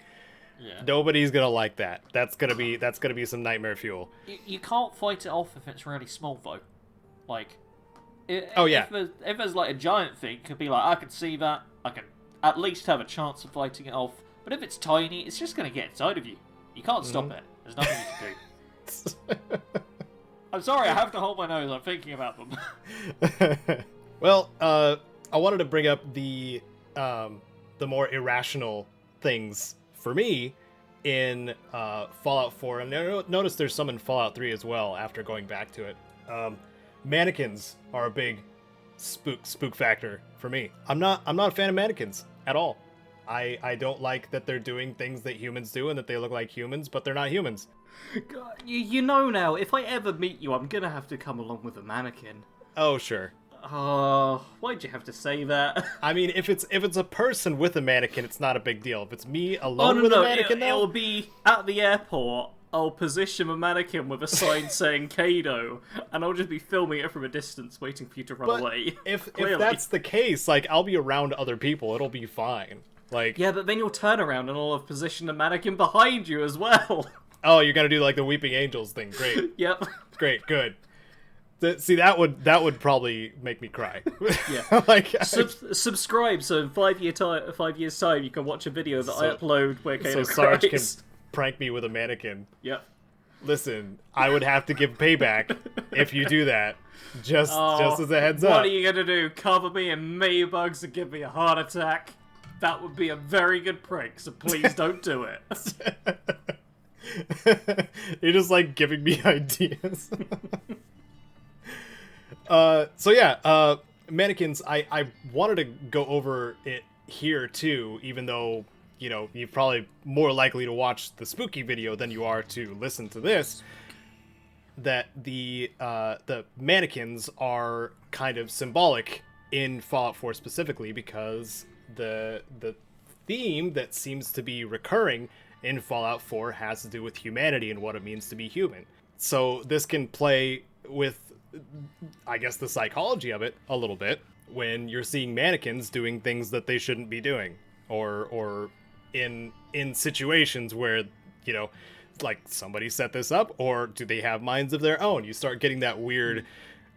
nobody's gonna like that. That's gonna be some nightmare fuel. You can't fight it off if it's really small, though. Like, if there's like a giant thing, it could be like, I can see that, I can at least have a chance of fighting it off. But if it's tiny, it's just going to get inside of you. You can't stop it. There's nothing you can do. I'm sorry, I have to hold my nose. I'm thinking about them. Well, I wanted to bring up the more irrational things for me in Fallout 4. And I noticed there's some in Fallout 3 as well after going back to it. Mannequins are a big spook factor for me. I'm not a fan of mannequins at all. I don't like that they're doing things that humans do and that they look like humans, but they're not humans. God, you know now, if I ever meet you, I'm gonna have to come along with a mannequin. Oh, sure. Oh, why'd you have to say that? I mean, if it's a person with a mannequin, it's not a big deal. If it's me alone with a mannequin, it'll be at the airport. I'll position a mannequin with a sign saying Caedo, and I'll just be filming it from a distance, waiting for you to run away. If that's the case, like, I'll be around other people. It'll be fine. Like, yeah, but then you'll turn around and I'll have positioned a mannequin behind you as well. Oh, you're gonna do like the Weeping Angels thing. Great. Yep. Great. Good. See, that would probably make me cry. Yeah. Like, subscribe so in 5 years time you can watch a video that I upload where Caedo Sarge cries. Can prank me with a mannequin. Yep. Listen, I would have to give payback if you do that. Just as a heads up. What are you gonna do? Cover me in maybugs and give me a heart attack? That would be a very good prank, so please don't do it. You're just like giving me ideas. So yeah, mannequins, I wanted to go over it here too, even though, you know, you're probably more likely to watch the spooky video than you are to listen to this. That the mannequins are kind of symbolic in Fallout 4 specifically, because the theme that seems to be recurring in Fallout 4 has to do with humanity and what it means to be human. So this can play with, I guess, the psychology of it a little bit when you're seeing mannequins doing things that they shouldn't be doing, or in situations where, you know, like, somebody set this up, or do they have minds of their own? You start getting that weird,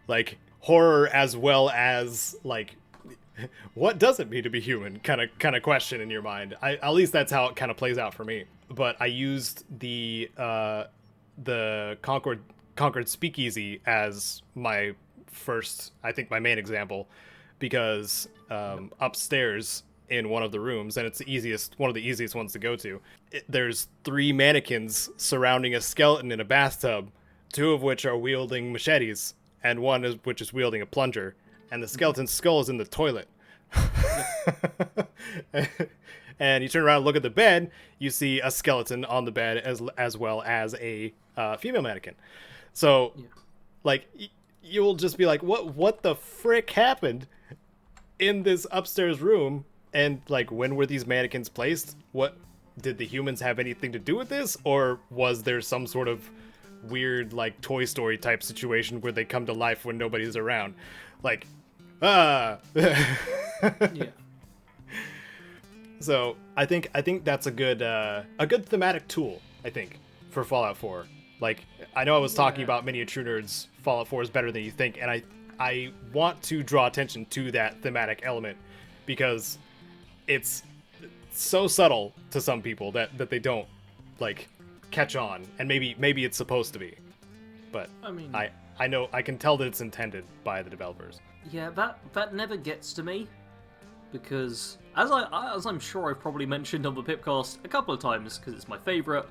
like, horror as well as, like, what does it mean to be human kind of question in your mind. At least that's how it kind of plays out for me. But I used the Concord Speakeasy as my first, I think, my main example, because upstairs in one of the rooms, and it's one of the easiest ones to go to, there's 3 mannequins surrounding a skeleton in a bathtub, 2 of which are wielding machetes, and one which is wielding a plunger. And the skeleton's skull is in the toilet. And you turn around and look at the bed, you see a skeleton on the bed as well as a female mannequin. So, like, you'll just be like, what the frick happened in this upstairs room? And, like, when were these mannequins placed? What, did the humans have anything to do with this? Or was there some sort of weird, like, Toy Story type situation where they come to life when nobody's around? Like, yeah. So I think that's a good thematic tool, I think, for Fallout 4. Like, I know I was talking about Mini and True Nerds, Fallout 4 is better than you think, and I want to draw attention to that thematic element because it's so subtle to some people that they don't, like, catch on, and maybe it's supposed to be, but I mean, I know I can tell that it's intended by the developers. Yeah, that never gets to me, because as I'm sure I've probably mentioned on the PIPCAST a couple of times, because it's my favourite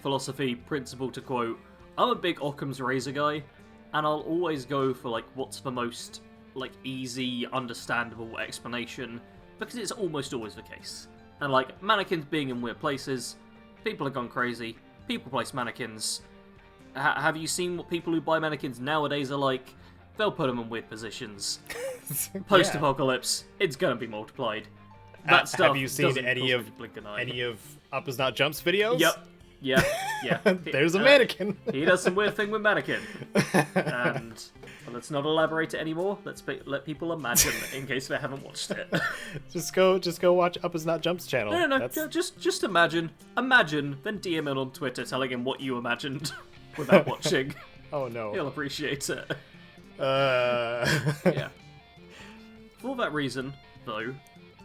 philosophy principle to quote, I'm a big Occam's razor guy, and I'll always go for, like, what's the most, like, easy, understandable explanation, because it's almost always the case. And, like, mannequins being in weird places, people have gone crazy, people place mannequins, have you seen what people who buy mannequins nowadays are like? They'll put them in weird positions. Post-apocalypse, it's gonna be multiplied. That stuff. Have you seen any of Up Is Not Jump's videos? Yep. Yeah. There's a mannequin. He does some weird thing with mannequin. And let's not elaborate it anymore. Let people imagine in case they haven't watched it. Just go watch Up Is Not Jump's channel. No. Just imagine. Imagine, then DM him on Twitter telling him what you imagined without watching. Oh no. He'll appreciate it. Yeah. For that reason, though,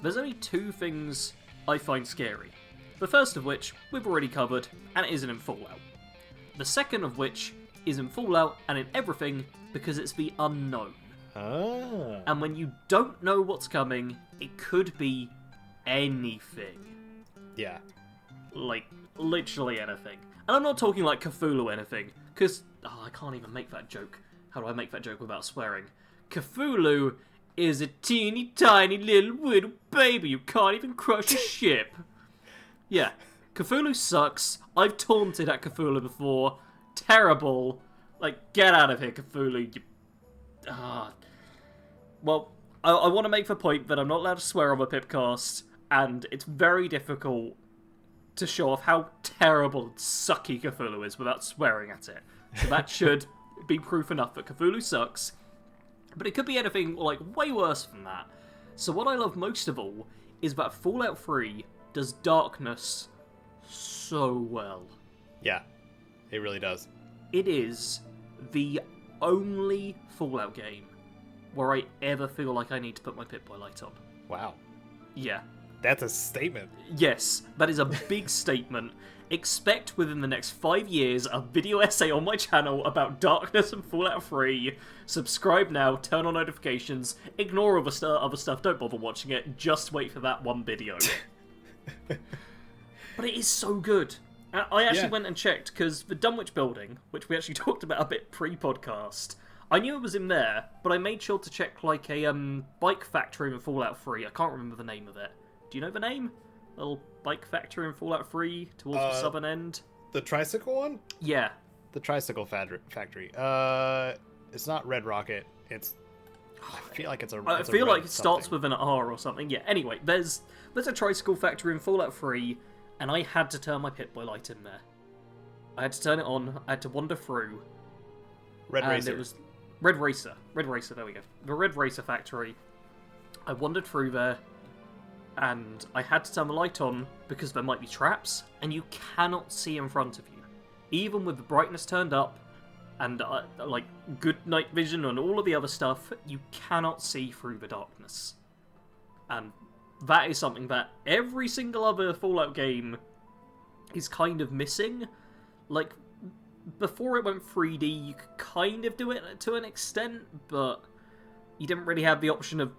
there's only two things I find scary. The first of which we've already covered, and it isn't in Fallout. The second of which is in Fallout and in everything because it's the unknown. Ah. And when you don't know what's coming, it could be anything. Yeah. Like, literally anything. And I'm not talking like Cthulhu anything, because I can't even make that joke. How do I make that joke without swearing? Cthulhu is a teeny tiny little baby who can't even crush a ship. Yeah, Cthulhu sucks. I've taunted at Cthulhu before. Terrible. Like, get out of here, Cthulhu. Well, I want to make the point that I'm not allowed to swear on the PIPCAST, and it's very difficult to show off how terrible and sucky Cthulhu is without swearing at it. So that should be proof enough that Cthulhu sucks. But it could be anything, like, way worse than that. So what I love most of all is that Fallout 3 does darkness so well. Yeah, it really does. It is the only Fallout game where I ever feel like I need to put my Pip-Boy light on. Wow. Yeah. That's a statement. Yes, that is a big statement. Expect within the next 5 years a video essay on my channel about darkness and Fallout 3. Subscribe now, turn on notifications, ignore all the other stuff, don't bother watching it, just wait for that one video. But it is so good. I actually went and checked, because the Dunwich building, which we actually talked about a bit pre-podcast, I knew it was in there, but I made sure to check like a bike factory in Fallout 3. I can't remember the name of it. Do you know the name? Little bike factory in Fallout 3 towards the southern end. The tricycle one? Yeah. The tricycle factory. It's not Red Rocket. It's. I feel like it's a. I feel like it starts with an R or something. Yeah. Anyway, there's a tricycle factory in Fallout 3, and I had to turn my Pip-Boy light in there. I had to turn it on. I had to wander through. Red Racer. It was Red Racer. Red Racer. There we go. The Red Racer factory. I wandered through there. And I had to turn the light on because there might be traps, and you cannot see in front of you. Even with the brightness turned up, and like good night vision and all of the other stuff, you cannot see through the darkness. And that is something that every single other Fallout game is kind of missing. Like, before it went 3D, you could kind of do it to an extent, but you didn't really have the option of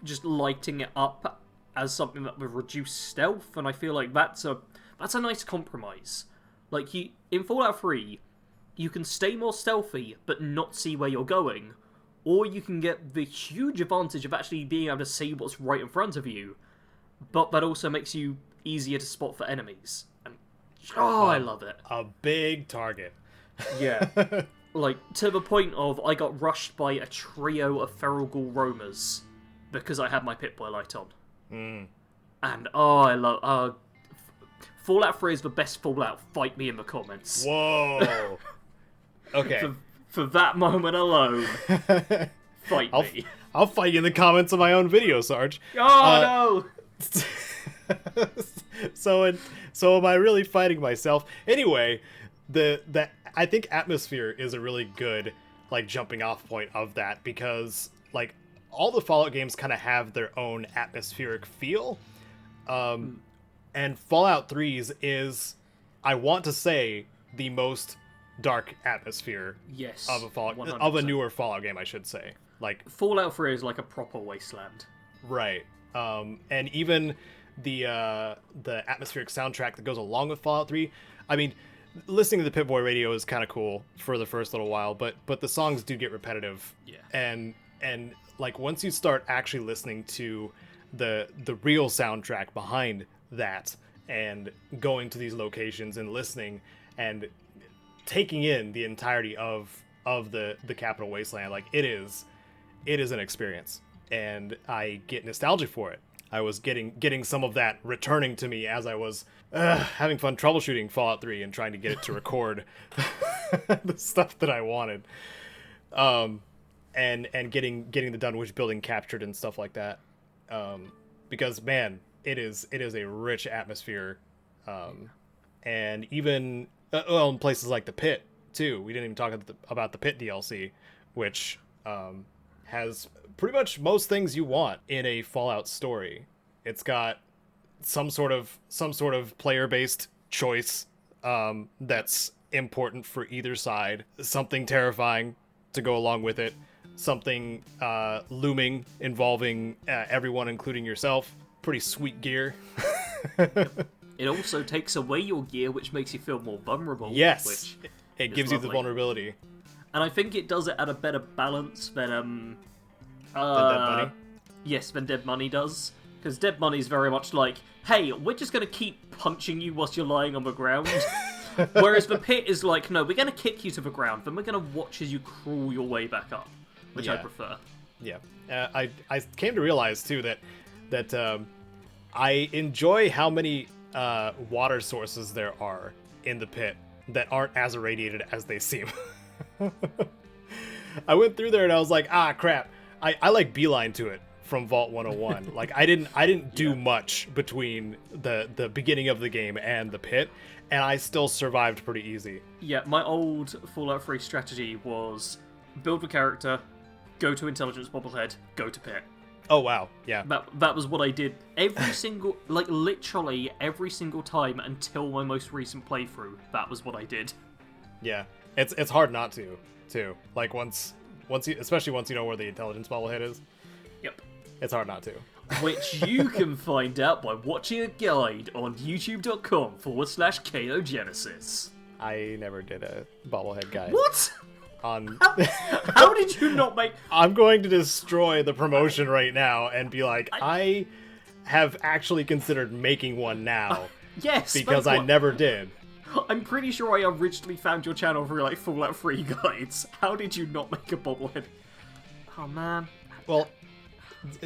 just lighting it up as something that would reduce stealth, and I feel like that's a nice compromise. Like, in Fallout 3, you can stay more stealthy, but not see where you're going, or you can get the huge advantage of actually being able to see what's right in front of you, but that also makes you easier to spot for enemies. And, I love it. A big target. Yeah. Like, to the point of I got rushed by a trio of feral ghoul roamers because I had my Pip-Boy light on. Mm. And I love Fallout 3 is the best Fallout. Fight me in the comments. Whoa. Okay. For that moment alone, fight me. I'll fight you in the comments of my own video, Sarge. Oh no. So am I really fighting myself? Anyway, I think atmosphere is a really good like jumping off point of that, because like all the Fallout games kind of have their own atmospheric feel. And Fallout 3's is, I want to say, the most dark atmosphere of a Fallout, 100%. Of a newer Fallout game, I should say. Like Fallout 3 is like a proper wasteland. Right. And even the atmospheric soundtrack that goes along with Fallout 3. I mean, listening to the Pip-Boy radio is kind of cool for the first little while, but the songs do get repetitive. Yeah. And like once you start actually listening to the real soundtrack behind that and going to these locations and listening and taking in the entirety of the Capital Wasteland. Like it is an experience, and I get nostalgic for it. I was getting some of that returning to me as I was having fun troubleshooting Fallout 3 and trying to get it to record the stuff that I wanted, and getting the Dunwich building captured and stuff like that, because man, it is a rich atmosphere, and even in places like the Pit too. We didn't even talk about the Pit DLC, which has pretty much most things you want in a Fallout story. It's got some sort of player-based choice that's important for either side. Something terrifying to go along with it. Something looming involving everyone, including yourself. Pretty sweet gear. It also takes away your gear, which makes you feel more vulnerable. Yes, which it gives you the vulnerability. And I think it does it at a better balance than Dead Money? Yes, than Dead Money does. Because Dead Money is very much like, hey, we're just going to keep punching you whilst you're lying on the ground. Whereas the Pit is like, no, we're going to kick you to the ground, then we're going to watch as you crawl your way back up, which I prefer. Yeah. I came to realize, too, that I enjoy how many water sources there are in the Pit that aren't as irradiated as they seem. I went through there and I was like, ah, crap. I like beeline to it from Vault 101. Like I didn't do much between the beginning of the game and the Pit, and I still survived pretty easy. Yeah, my old Fallout 3 strategy was build a character, go to Intelligence Bobblehead, go to Pit. Oh wow, yeah. That was what I did every single, like literally every single time until my most recent playthrough. That was what I did. Yeah, it's hard not to, too. Like once you, especially once you know where the Intelligence Bobblehead is. Yep. It's hard not to. Which you can find out by watching a guide on youtube.com/Caedo Genesis. I never did a bobblehead guide. What? How did you not make... I'm going to destroy the promotion right now and be like, I have actually considered making one now. Yes, because I never did. I'm pretty sure I originally found your channel for like Fallout 3 guides. How did you not make a bobblehead? Oh man. Well,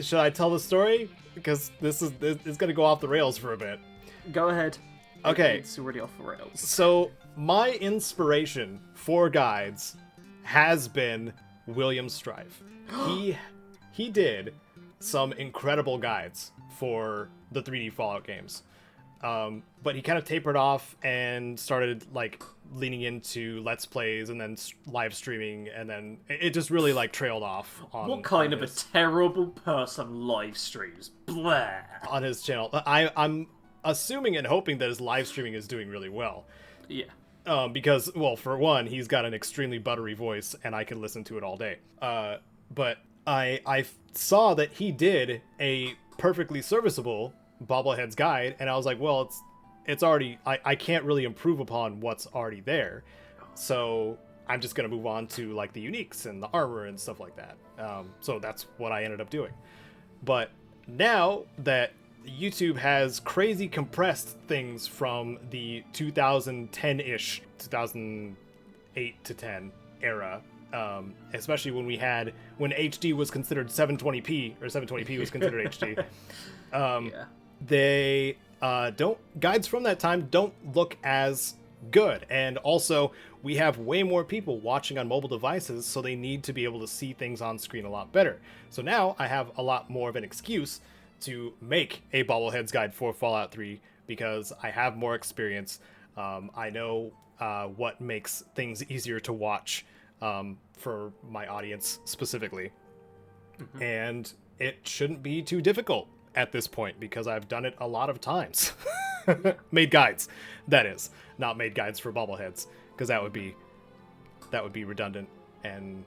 should I tell the story? Because it's going to go off the rails for a bit. Go ahead. Okay. It's already off the rails. So, my inspiration for guides has been William Strife. He did some incredible guides for the 3D Fallout games. But he kind of tapered off and started like leaning into Let's Plays and then live streaming, and then it just really like trailed off on... What kind of a terrible person live streams? Blah. On his channel. I'm assuming and hoping that his live streaming is doing really well. Yeah. Because, well, for one, he's got an extremely buttery voice, and I can listen to it all day. But I saw that he did a perfectly serviceable Bobblehead's guide, and I was like, well, it's already... I can't really improve upon what's already there, so I'm just gonna move on to, like, the uniques and the armor and stuff like that. So that's what I ended up doing. But now that YouTube has crazy compressed things from the 2010-ish, 2008 to 10 era, especially when HD was considered 720p, or 720p was considered HD. Yeah. They guides from that time don't look as good, and also we have way more people watching on mobile devices, so they need to be able to see things on screen a lot better. So now I have a lot more of an excuse to make a Bobblehead's guide for Fallout 3 because I have more experience. I know what makes things easier to watch for my audience specifically. Mm-hmm. And it shouldn't be too difficult at this point because I've done it a lot of times. Made guides, that is. Not made guides for Bobbleheads, because that would be redundant and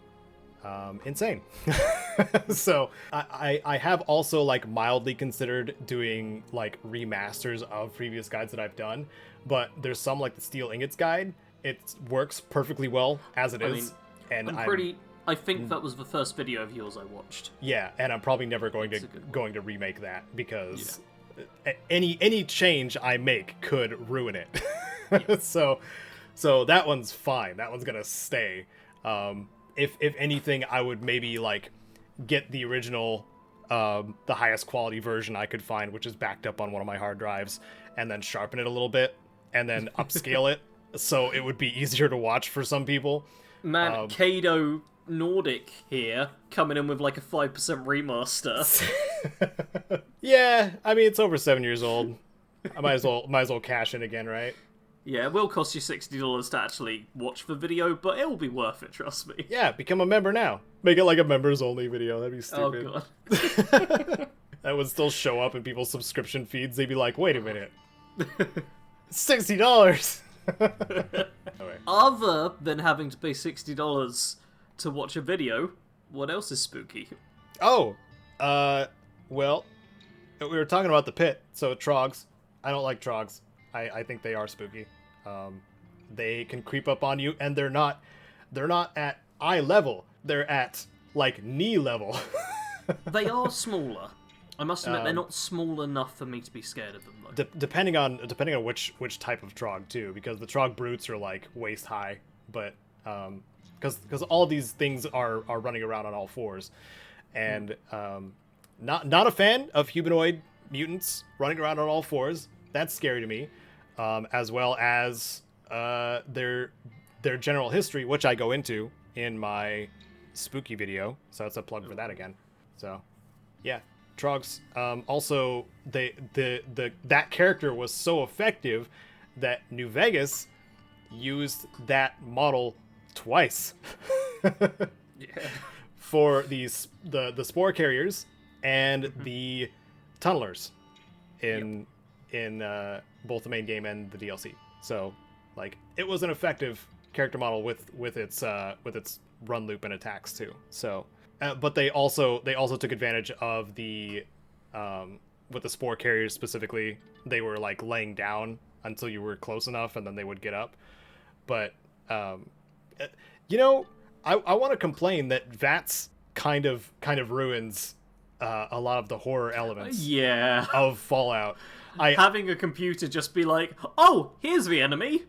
insane. So I have also like mildly considered doing like remasters of previous guides that I've done, but there's some like the Steel Ingots guide. It works perfectly well as it is. And I think that was the first video of yours I watched. Yeah, and I'm probably never going to remake that because any change I make could ruin it. Yeah. So So that one's fine. That one's gonna stay. If anything, I would maybe like get the original, the highest quality version I could find, which is backed up on one of my hard drives, and then sharpen it a little bit, and then upscale it so it would be easier to watch for some people. Man, Caedo Nordic here, coming in with like a 5% remaster. Yeah, I mean, it's over 7 years old. I might as well cash in again, right? Yeah, it will cost you $60 to actually watch the video, but it will be worth it, trust me. Yeah, become a member now. Make it like a members only video. That'd be stupid. Oh god. That would still show up in people's subscription feeds. They'd be like, wait a minute. $60. Okay. Other than having to pay $60 to watch a video, what else is spooky? Oh, well, we were talking about the pit, so trogs. I don't like trogs. I think they are spooky. They can creep up on you, and they're not at eye level. They're at like knee level. They are smaller. I must admit, they're not small enough for me to be scared of them, though. Depending on which type of trog too, because the trog brutes are like waist high, but because all these things are running around on all fours, and not a fan of humanoid mutants running around on all fours. That's scary to me, as well as their general history, which I go into in my spooky video. So that's a plug for that again. So, yeah. Trogs. Also, that character was so effective that New Vegas used that model twice for the spore carriers and the tunnelers in both the main game and the DLC. So, like, it was an effective character model with its run loop and attacks too. So. But they also took advantage of the with the spore carriers specifically. They were like laying down until you were close enough, and then they would get up. But you know, I want to complain that VATS kind of ruins a lot of the horror elements. Of Fallout. Having a computer just be like, oh, here's the enemy.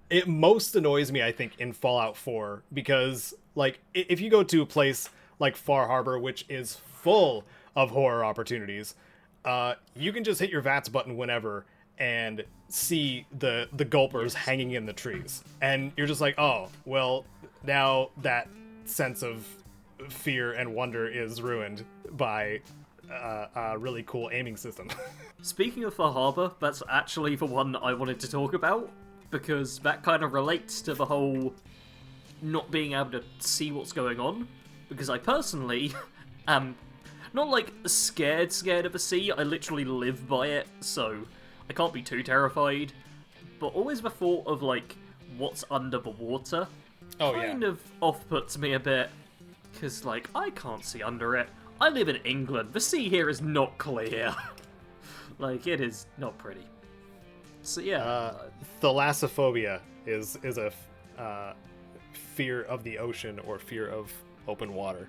It most annoys me, I think, in Fallout 4, because, like, if you go to a place like Far Harbor, which is full of horror opportunities, you can just hit your VATS button whenever and see the gulpers hanging in the trees. And you're just like, oh, well, now that sense of fear and wonder is ruined by a really cool aiming system. Speaking of Far Harbor, that's actually the one I wanted to talk about, because that kind of relates to the whole not being able to see what's going on. Because I personally am not like scared of the sea, I literally live by it, so I can't be too terrified. But always the thought of like what's under the water kind of off-puts me a bit. Because like, I can't see under it. I live in England, the sea here is not clear. Like, it is not pretty. So yeah, thalassophobia is a fear of the ocean or fear of open water.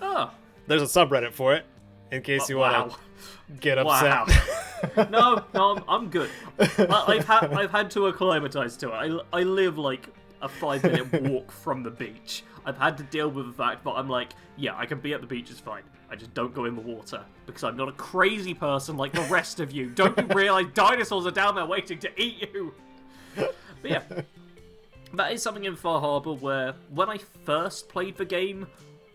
Oh, there's a subreddit for it, in case you want to get upset. No, I'm good. I've had to acclimatize to it. I live like a 5-minute walk from the beach. I've had to deal with the fact that I'm like, yeah, I can be at the beach, it's fine. I just don't go in the water, because I'm not a crazy person like the rest of you. Don't you realize dinosaurs are down there waiting to eat you? But yeah, that is something in Far Harbor where, when I first played the game,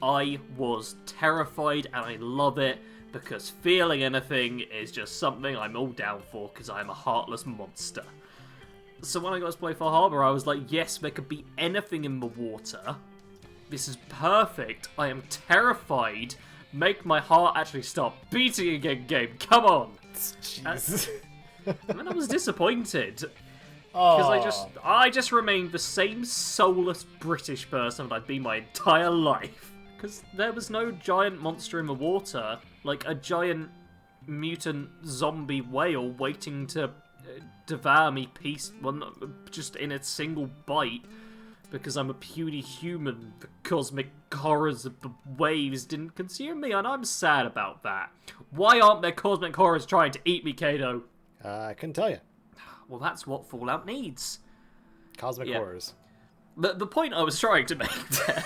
I was terrified, and I love it, because feeling anything is just something I'm all down for, because I'm a heartless monster. So when I got to play Far Harbor, I was like, yes, there could be anything in the water. This is perfect. I am terrified. Make my heart actually start beating again, game. Come on. Jesus. And then I was disappointed. Because I just remained the same soulless British person that I've been my entire life. Because there was no giant monster in the water, like a giant mutant zombie whale waiting to devour me just in a single bite. Because I'm a puny human, the cosmic horrors of the waves didn't consume me, and I'm sad about that. Why aren't there cosmic horrors trying to eat me, Caedo? I couldn't tell you. Well, that's what Fallout needs. Cosmic horrors. The point I was trying to make there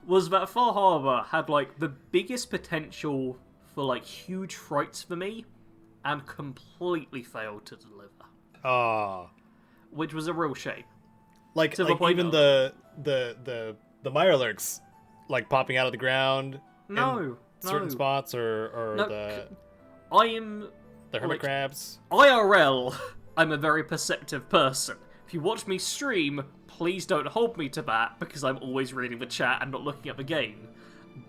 was that Far Harbor had, like, the biggest potential for, like, huge frights for me, and completely failed to deliver. Ah. Which was a real shame. Like even the Mirelurks, like, popping out of the ground in certain spots, or I am... the hermit crabs. IRL, I'm a very perceptive person. If you watch me stream, please don't hold me to that, because I'm always reading the chat and not looking at the game.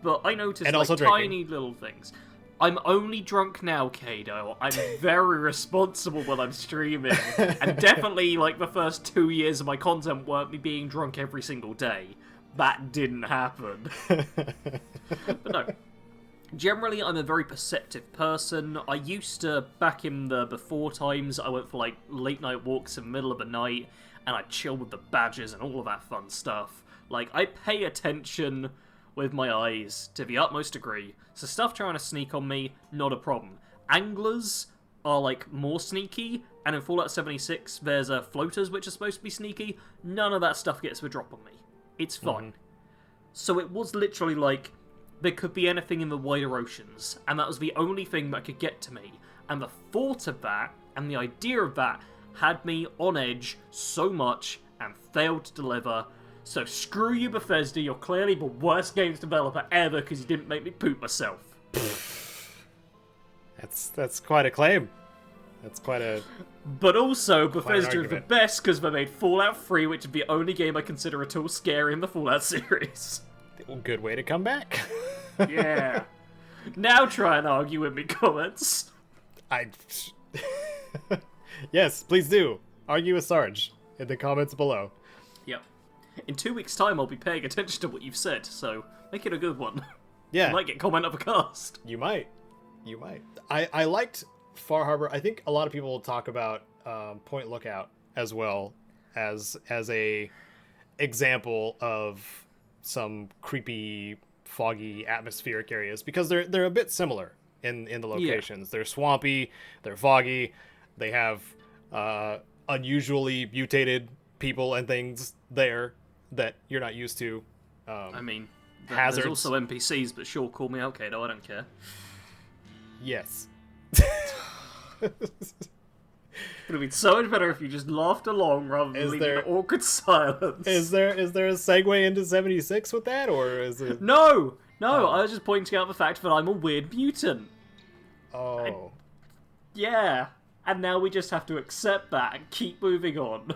But I noticed, like, tiny little things. I'm only drunk now, Caedo. I'm very responsible when I'm streaming. And definitely, like, the first 2 years of my content weren't me being drunk every single day. That didn't happen. But no. Generally, I'm a very perceptive person. I used to, back in the before times, I went for, like, late night walks in the middle of the night, and I'd chill with the badgers and all of that fun stuff. Like, I pay attention with my eyes to the utmost degree, so stuff trying to sneak on me, not a problem. Anglers are, like, more sneaky, and in Fallout 76, there's floaters which are supposed to be sneaky. None of that stuff gets the drop on me. It's fine. So it was literally like, there could be anything in the wider oceans, and that was the only thing that could get to me. And the thought of that, and the idea of that, had me on edge so much, and failed to deliver. So screw you, Bethesda, you're clearly the worst games developer ever, because you didn't make me poop myself. That's quite a claim. That's quite a... But also, Bethesda is the best, because they made Fallout 3, which is the only game I consider at all scary in the Fallout series. Good way to come back. Yeah. Now try and argue with me, comments. Yes, please do. Argue with Sarge in the comments below. Yep. In 2 weeks' time, I'll be paying attention to what you've said, so make it a good one. Yeah. You might get comment of a cast. You might. I liked Far Harbor. I think a lot of people will talk about Point Lookout as well as a example of some creepy, foggy, atmospheric areas, because they're a bit similar in the locations. Yeah. They're swampy, they're foggy, they have unusually mutated people and things there that you're not used to. I mean, hazards. There's also NPCs, but sure, call me out, Caedo, I don't care. Yes. It would be so much better if you just laughed along rather than leaving an awkward silence. Is there a segue into 76 with that, or is it... No! I was just pointing out the fact that I'm a weird mutant. Oh. Yeah. And now we just have to accept that and keep moving on.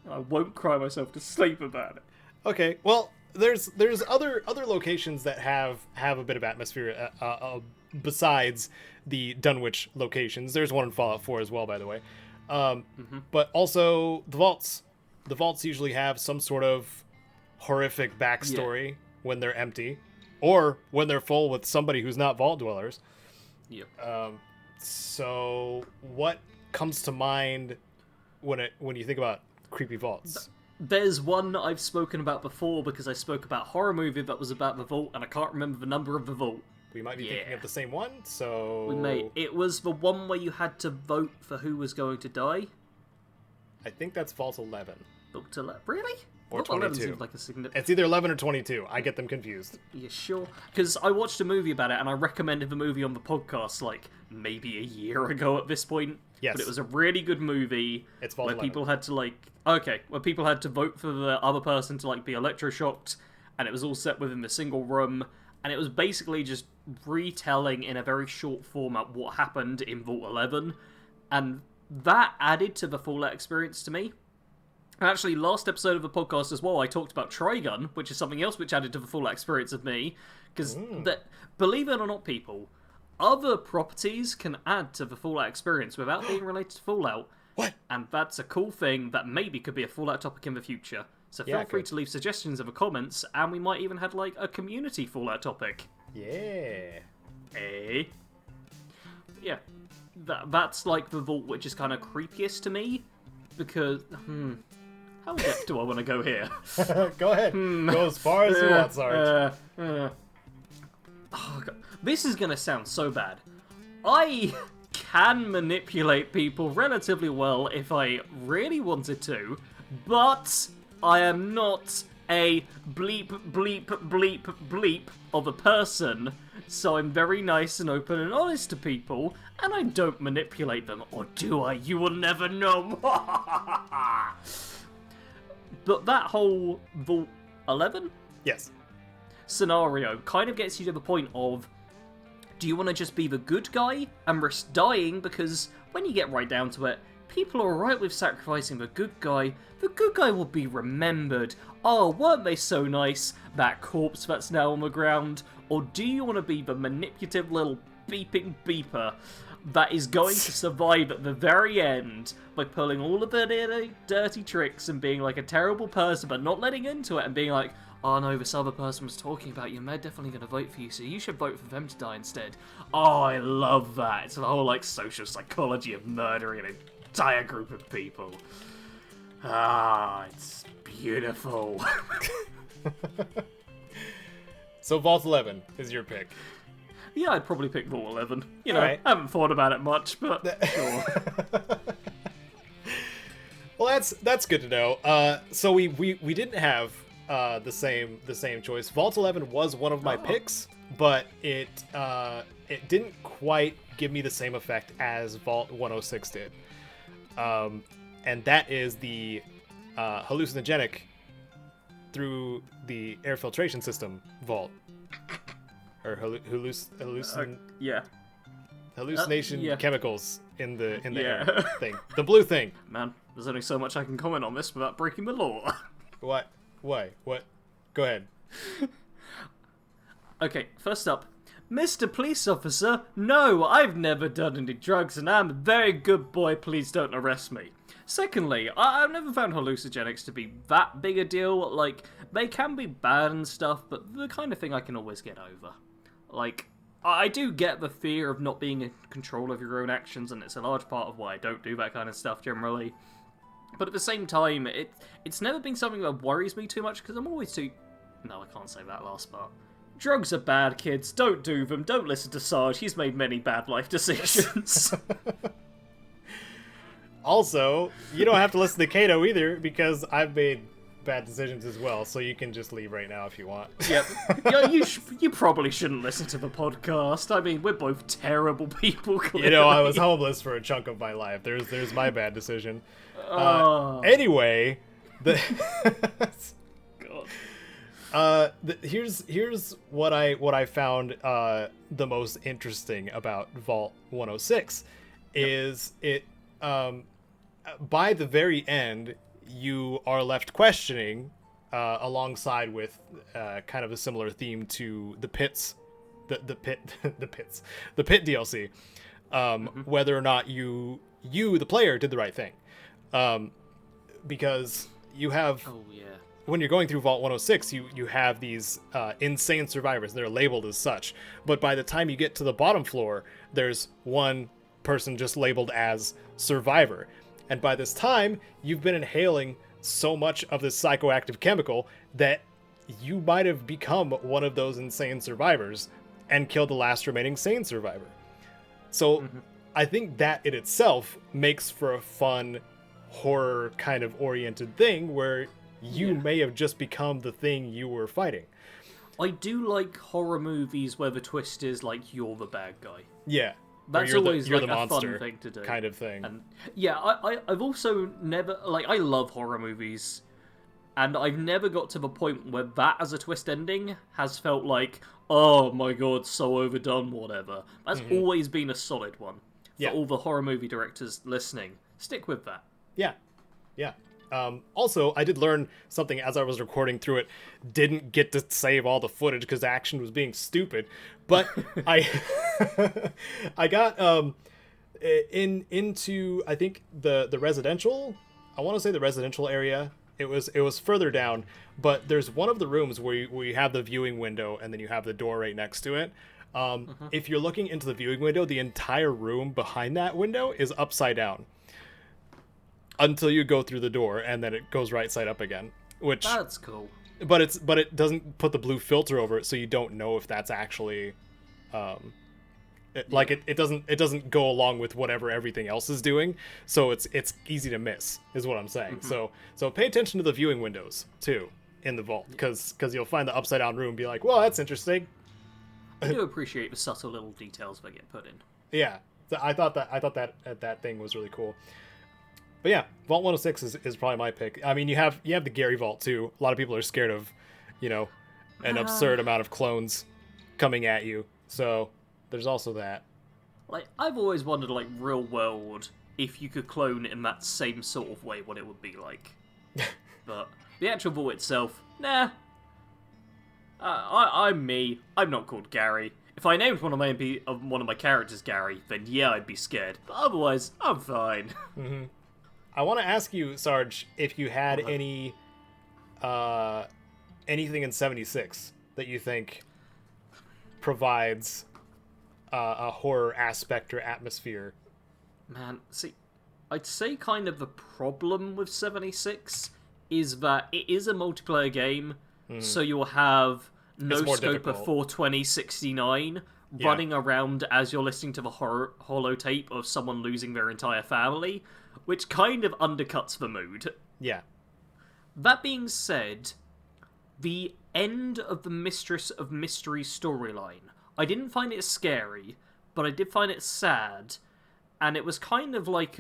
I won't cry myself to sleep about it. Okay, well, there's other locations that have a bit of atmosphere besides the Dunwich locations. There's one in Fallout 4 as well, by the way. But also the vaults. The vaults usually have some sort of horrific backstory when they're empty, or when they're full with somebody who's not vault dwellers. Yep. So what comes to mind when you think about creepy vaults? There's one that I've spoken about before, because I spoke about a horror movie that was about the vault, and I can't remember the number of the vault. We might be thinking of the same one, so... We may. It was the one where you had to vote for who was going to die. I think that's Vault 11. Vault 11? Really? Or Vault 22. 11 seems like a significant... It's either 11 or 22. I get them confused. You sure? Because I watched a movie about it, and I recommended the movie on the podcast, like, maybe a year ago at this point. Yes. But it was a really good movie. It's Vault where 11. People had to, like... Okay, where people had to vote for the other person to, like, be electroshocked, and it was all set within the single room, and it was basically just retelling in a very short format what happened in Vault 11, and that added to the Fallout experience to me. And actually, last episode of the podcast as well, I talked about Trigun, which is something else which added to the Fallout experience of me, because, believe it or not, people, other properties can add to the Fallout experience without being related to Fallout. What? And that's a cool thing that maybe could be a Fallout topic in the future. So feel free to leave suggestions in the comments, and we might even have, like, a community Fallout topic. Yeah. Eh? Yeah. That's, like, the vault which is kind of creepiest to me, because... How in depth do I want to go here? Go ahead. Go as far as you want, Sarge. Oh, God. This is going to sound so bad. I can manipulate people relatively well if I really wanted to, But I am not a bleep, bleep, bleep, bleep of a person, so I'm very nice and open and honest to people, and I don't manipulate them. Or do I? You will never know. But that whole Vault 11? Yes. Scenario kind of gets you to the point of, do you want to just be the good guy and risk dying? Because when you get right down to it, people are alright with sacrificing the good guy. The good guy will be remembered. Oh, weren't they so nice? That corpse that's now on the ground. Or do you want to be the manipulative little beeping beeper that is going to survive at the very end by pulling all of the dirty tricks and being like a terrible person but not letting into it and being like, oh no, this other person was talking about you and they're definitely going to vote for you, so you should vote for them to die instead. Oh, I love that. It's the whole like social psychology of murdering an entire group of people. Ah, it's beautiful. So Vault 11 is your pick. Yeah, I'd probably pick Vault 11. You know, Right. I haven't thought about it much, but sure. Well, that's good to know. So we didn't have the same choice. Vault 11 was one of my picks, but it didn't quite give me the same effect as Vault 106 did. And that is the hallucinogenic through the air filtration system vault, or Yeah. hallucination chemicals in the Yeah. air thing, the blue thing. Man, there's only so much I can comment on this without breaking the law. What? Why? What? Go ahead. Okay, first up, Mr. Police Officer, no, I've never done any drugs and I'm a very good boy, please don't arrest me. Secondly, I've never found hallucinogenics to be that big a deal. Like, they can be bad and stuff, but the kind of thing I can always get over. Like, I do get the fear of not being in control of your own actions, and it's a large part of why I don't do that kind of stuff generally. But at the same time, it's never been something that worries me too much, because I'm always too... No, I can't say that last part. Drugs are bad, kids. Don't do them. Don't listen to Sarge. He's made many bad life decisions. Also, you don't have to listen to Caedo either, because I've made bad decisions as well, so you can just leave right now if you want. Yep. Yeah, you probably shouldn't listen to the podcast. I mean, we're both terrible people, clearly. You know, I was homeless for a chunk of my life. There's my bad decision. Oh. Anyway, God. Here's what I found the most interesting about Vault 106 is it by the very end you are left questioning alongside with kind of a similar theme to the pit DLC, whether or not you the player did the right thing, because you have when you're going through Vault 106, you have these insane survivors. They're labeled as such, but by the time you get to the bottom floor, there's one person just labeled as survivor. And by this time, you've been inhaling so much of this psychoactive chemical that you might have become one of those insane survivors and killed the last remaining sane survivor. So I think that in itself makes for a fun horror kind of oriented thing where you may have just become the thing you were fighting. I do like horror movies where the twist is like you're the bad guy. Yeah. That's always like a fun thing to do. Kind of thing. And yeah, I've also never, like, I love horror movies, and I've never got to the point where that as a twist ending has felt like, oh my god, so overdone, whatever. That's always been a solid one. For all the horror movie directors listening, stick with that. Yeah. Yeah. Also, I did learn something as I was recording through it. Didn't get to save all the footage because action was being stupid. But I got into I think the residential. I want to say the residential area. It was further down, but there's one of the rooms where you have the viewing window and then you have the door right next to it. If you're looking into the viewing window, the entire room behind that window is upside down. Until you go through the door, and then it goes right side up again. Which that's cool. But it doesn't put the blue filter over it, so you don't know if that's actually It doesn't go along with whatever everything else is doing, so it's easy to miss, is what I'm saying. So pay attention to the viewing windows too in the vault, because you'll find the upside down room and be like, well, that's interesting. I do appreciate the subtle little details that get put in. Yeah, so I thought that thing was really cool. But yeah, Vault 106 is probably my pick. I mean, you have the Gary Vault too. A lot of people are scared of, an absurd amount of clones coming at you. So there's also that. Like, I've always wondered, like, real world, if you could clone in that same sort of way, what it would be like. But the actual vault itself, nah. I'm me. I'm not called Gary. If I named one of my characters Gary, then yeah, I'd be scared. But otherwise, I'm fine. Mm-hmm. I want to ask you, Sarge, if you had anything in 76 that you think provides a horror aspect or atmosphere. Man, see, I'd say kind of the problem with 76 is that it is a multiplayer game, so you'll have no scope of 42069 running around as you're listening to the holotape of someone losing their entire family, which kind of undercuts the mood. Yeah. That being said, the end of the Mistress of Mystery storyline, I didn't find it scary, but I did find it sad, and it was kind of like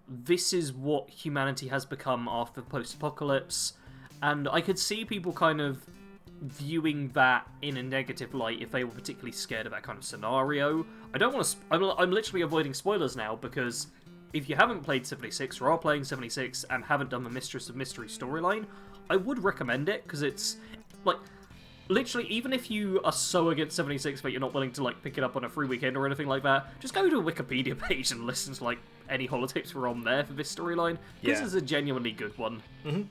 this is what humanity has become after post-apocalypse, and I could see people kind of viewing that in a negative light if they were particularly scared of that kind of scenario. I don't want to... I'm literally avoiding spoilers now, because if you haven't played 76 or are playing 76 and haven't done the Mistress of Mystery storyline, I would recommend it, because it's, like, literally, even if you are so against 76 that you're not willing to, like, pick it up on a free weekend or anything like that, just go to a Wikipedia page and listen to, like, any holotapes were on there for this storyline. This is a genuinely good one. Mm-hmm.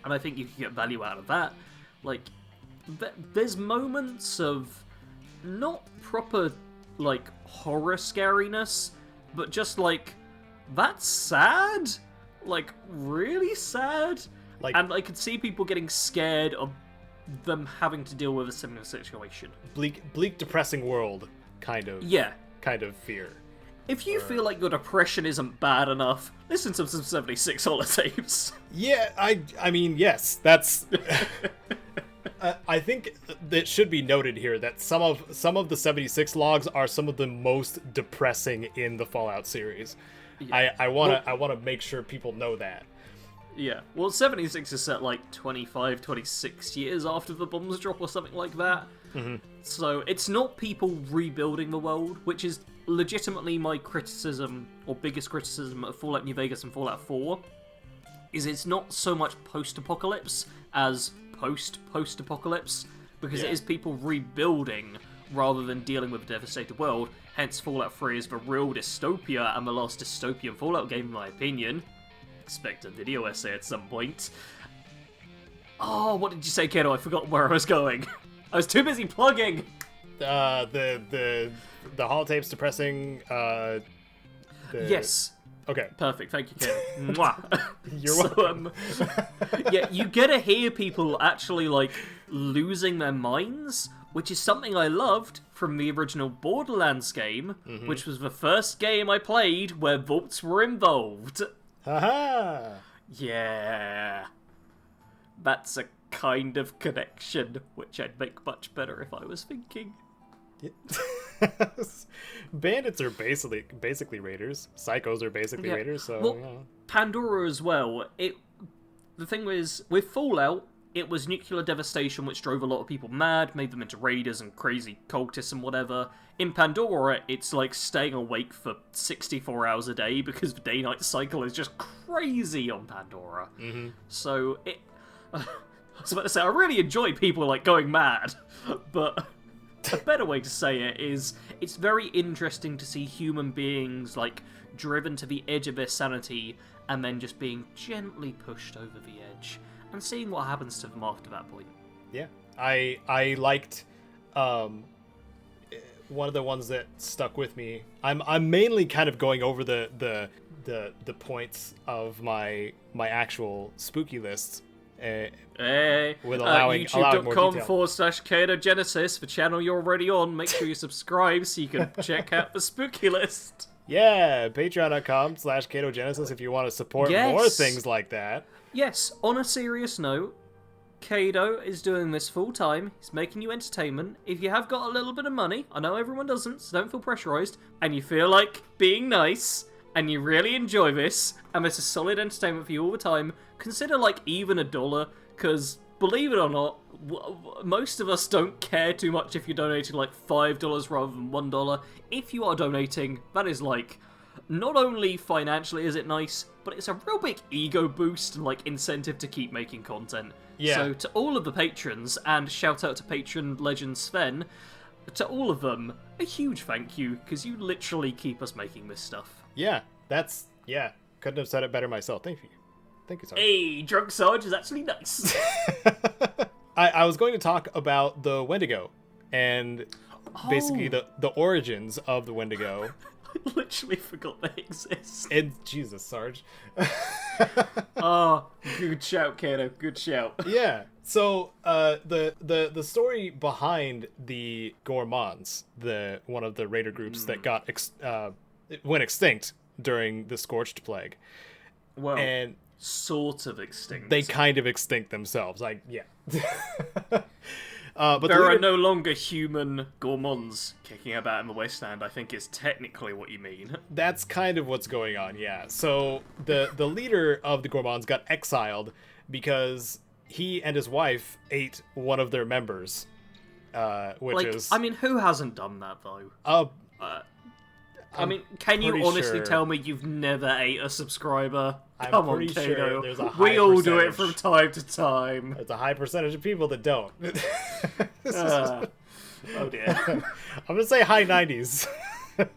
And I think you can get value out of that. Like, there's moments of not proper, like, horror scariness, but just, like, that's sad? Like, really sad? Like, and I could see people getting scared of them having to deal with a similar situation. Bleak, depressing world, kind of fear. If you feel like your depression isn't bad enough, listen to some 76 holotapes. Yeah, I mean, yes, that's... I think it should be noted here that some of the 76 logs are some of the most depressing in the Fallout series. Yeah. I want to make sure people know that. Yeah, well, 76 is set like 25, 26 years after the bombs drop or something like that. Mm-hmm. So it's not people rebuilding the world, which is legitimately my criticism, or biggest criticism of Fallout New Vegas and Fallout 4, is it's not so much post-apocalypse as post-post-apocalypse, because it is people rebuilding rather than dealing with a devastated world. Hence, Fallout 3 is the real dystopia and the last dystopian Fallout game, in my opinion. Expect a video essay at some point. Oh, what did you say, Caedo? I forgot where I was going. I was too busy plugging. The holotapes depressing. Yes. Okay. Perfect. Thank you, Caedo. Mwah. You're welcome. Yeah, you get to hear people actually like losing their minds, which is something I loved from the original Borderlands game, which was the first game I played where vaults were involved. Haha! Yeah. That's a kind of connection, which I'd make much better if I was thinking. Bandits are basically raiders. Psychos are basically raiders, so... Well, Pandora as well. The thing was, with Fallout, it was nuclear devastation which drove a lot of people mad, made them into raiders and crazy cultists and whatever. In Pandora, it's like staying awake for 64 hours a day because the day-night cycle is just crazy on Pandora. Mm-hmm. So, I was about to say, I really enjoy people like going mad, but a better way to say it is, it's very interesting to see human beings like driven to the edge of their sanity and then just being gently pushed over the edge, and seeing what happens to them after that point. Yeah, I liked one of the ones that stuck with me. I'm mainly kind of going over the points of my actual spooky lists, with allowing more detail. YouTube.com/CaedoGenesis, the channel you're already on. Make sure you subscribe so you can check out the spooky list. Yeah, patreon.com/CaedoGenesis if you want to support more things like that. Yes, on a serious note, Caedo is doing this full time. He's making you entertainment. If you have got a little bit of money, I know everyone doesn't, so don't feel pressurized, and you feel like being nice, and you really enjoy this, and it's a solid entertainment for you all the time, consider like even $1, because believe it or not, most of us don't care too much if you're donating like $5 rather than $1. If you are donating, that is like, not only financially is it nice, but it's a real big ego boost and like incentive to keep making content. Yeah. So to all of the patrons, and shout out to patron legend Sven, to all of them, a huge thank you, because you literally keep us making this stuff. Yeah, couldn't have said it better myself. Thank you, Sarge. Hey, Drunk Sarge is actually nice. I was going to talk about the Wendigo, and basically the origins of the Wendigo. I literally forgot they exist. And Jesus, Sarge. Oh, good shout, Caedo. Good shout. Yeah. So, the story behind the Gourmands, one of the raider groups that got went extinct during the Scorched Plague. Well, and sort of extinct. They kind of extinct themselves. But there are no longer human gourmands kicking about in the wasteland, I think is technically what you mean. That's kind of what's going on, yeah. So the leader of the gourmands got exiled because he and his wife ate one of their members, which is... I mean, who hasn't done that, though? I mean, can you honestly tell me you've never ate a subscriber? Come on, Caedo. There's a high we all percentage. do it from time to time. There's a high percentage of people that don't. Oh dear. I'm gonna say high 90s.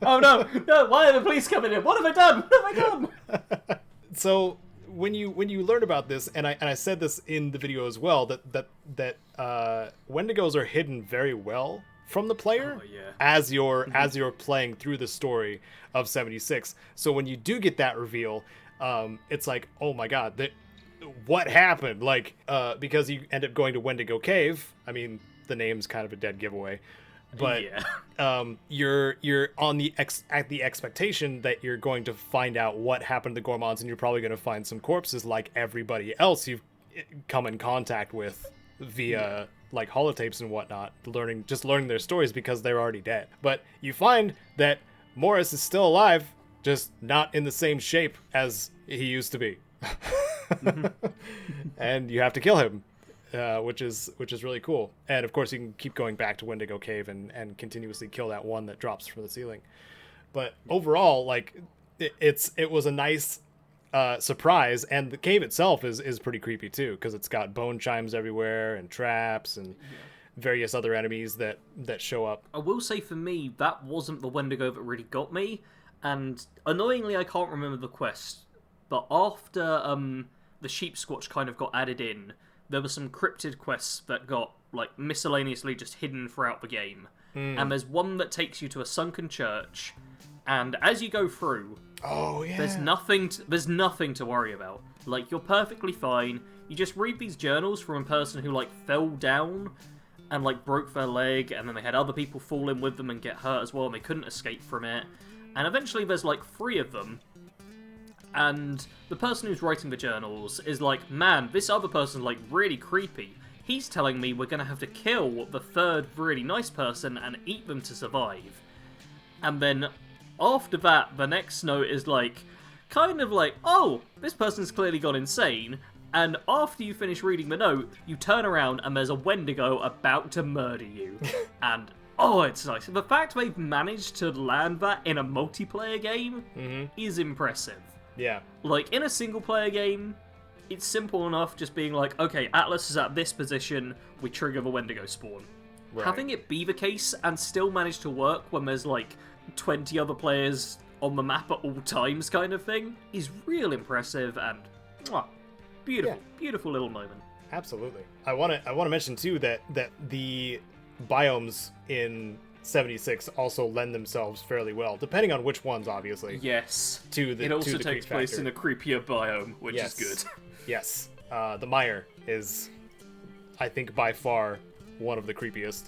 Oh no! Why are the police coming in? What have I done? What have I done? So when you learn about this, and I said this in the video as well, that Wendigos are hidden very well from the player as you're playing through the story of 76. So when you do get that reveal, it's like, oh my god, what happened? Like, because you end up going to Wendigo Cave. I mean, the name's kind of a dead giveaway, but you're on the expectation that you're going to find out what happened to the Gourmands, and you're probably going to find some corpses like everybody else you've come in contact with via like holotapes and whatnot, learning their stories because they're already dead. But you find that Morris is still alive, just not in the same shape as he used to be. And you have to kill him, which is really cool. And of course you can keep going back to Wendigo Cave and continuously kill that one that drops from the ceiling. But overall, like, it was a nice surprise, and the cave itself is pretty creepy too, because it's got bone chimes everywhere and traps and various other enemies that show up. I will say, for me, that wasn't the Wendigo that really got me, and annoyingly I can't remember the quest, but after the sheep squatch kind of got added in, there were some cryptid quests that got like miscellaneously just hidden throughout the game. And there's one that takes you to a sunken church, and as you go through, there's nothing to worry about. Like, you're perfectly fine. You just read these journals from a person who like fell down and like broke their leg, and then they had other people fall in with them and get hurt as well, and they couldn't escape from it. And eventually there's like 3 of them, and the person who's writing the journals is like, man, this other person's like really creepy. He's telling me we're gonna have to kill the 3rd really nice person and eat them to survive. And then after that, the next note is like, kind of like, oh, this person's clearly gone insane. And after you finish reading the note, you turn around and there's a Wendigo about to murder you. And, oh, it's nice. The fact they've managed to land that in a multiplayer game is impressive. Yeah. Like, in a single-player game, it's simple enough just being like, okay, Atlas is at this position, we trigger the Wendigo spawn. Right. Having it be the case and still manage to work when there's, like, 20 other players on the map at all times kind of thing is real impressive, and beautiful little moment. Absolutely. I want to mention too that the biomes in 76 also lend themselves fairly well, depending on which ones, obviously. Yes. It also takes place in a creepier biome, which is good. Yes. The mire is, I think, by far one of the creepiest,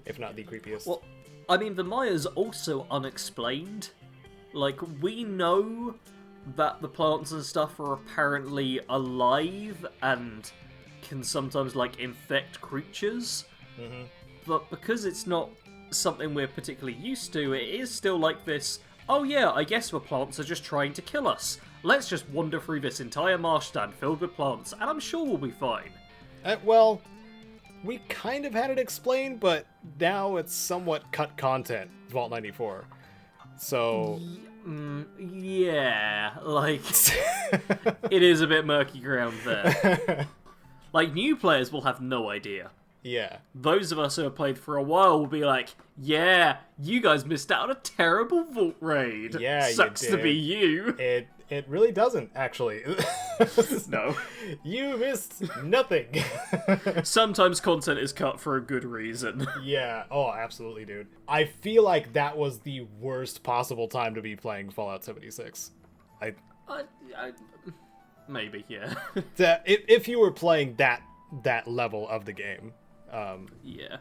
if not the creepiest. Well, I mean, the Maya's also unexplained. Like, we know that the plants and stuff are apparently alive and can sometimes, like, infect creatures. Mm-hmm. But because it's not something we're particularly used to, it is still like this, oh yeah, I guess the plants are just trying to kill us. Let's just wander through this entire marshland filled with plants, and I'm sure we'll be fine. Well, we kind of had it explained, but now it's somewhat cut content, Vault 94. So... yeah, like, it is a bit murky ground there. Like, new players will have no idea. Yeah. Those of us who have played for a while will be like, yeah, you guys missed out on a terrible vault raid. Yeah, Sucks you to did. be you. It really doesn't, actually. No. You missed nothing. Sometimes content is cut for a good reason. Yeah, oh, absolutely, dude. I feel like that was the worst possible time to be playing Fallout 76. Maybe, yeah. If you were playing that level of the game. Yeah.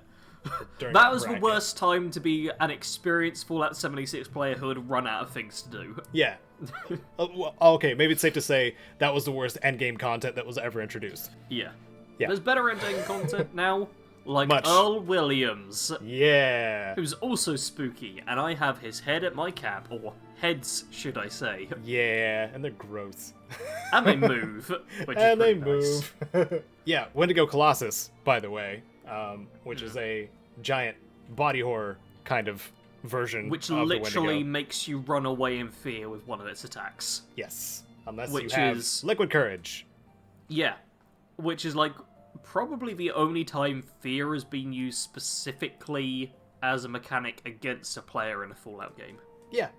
That was the worst time to be an experienced Fallout 76 player who had run out of things to do. Yeah. Well, okay, maybe it's safe to say that was the worst endgame content that was ever introduced. Yeah. Yeah. There's better endgame content now, like Much. Earl Williams. Yeah. Who's also spooky, and I have his head at my cap, or heads, should I say. Yeah, and they're gross. And they move, which And is they pretty nice. move. Yeah, Wendigo Colossus, by the way, which is a giant body horror kind of version Which of the literally Wendigo. makes you run away in fear with one of its attacks. Yes, unless Which you have is- liquid courage. Yeah. Which is, like, probably the only time fear has been used specifically as a mechanic against a player in a Fallout game. Yeah.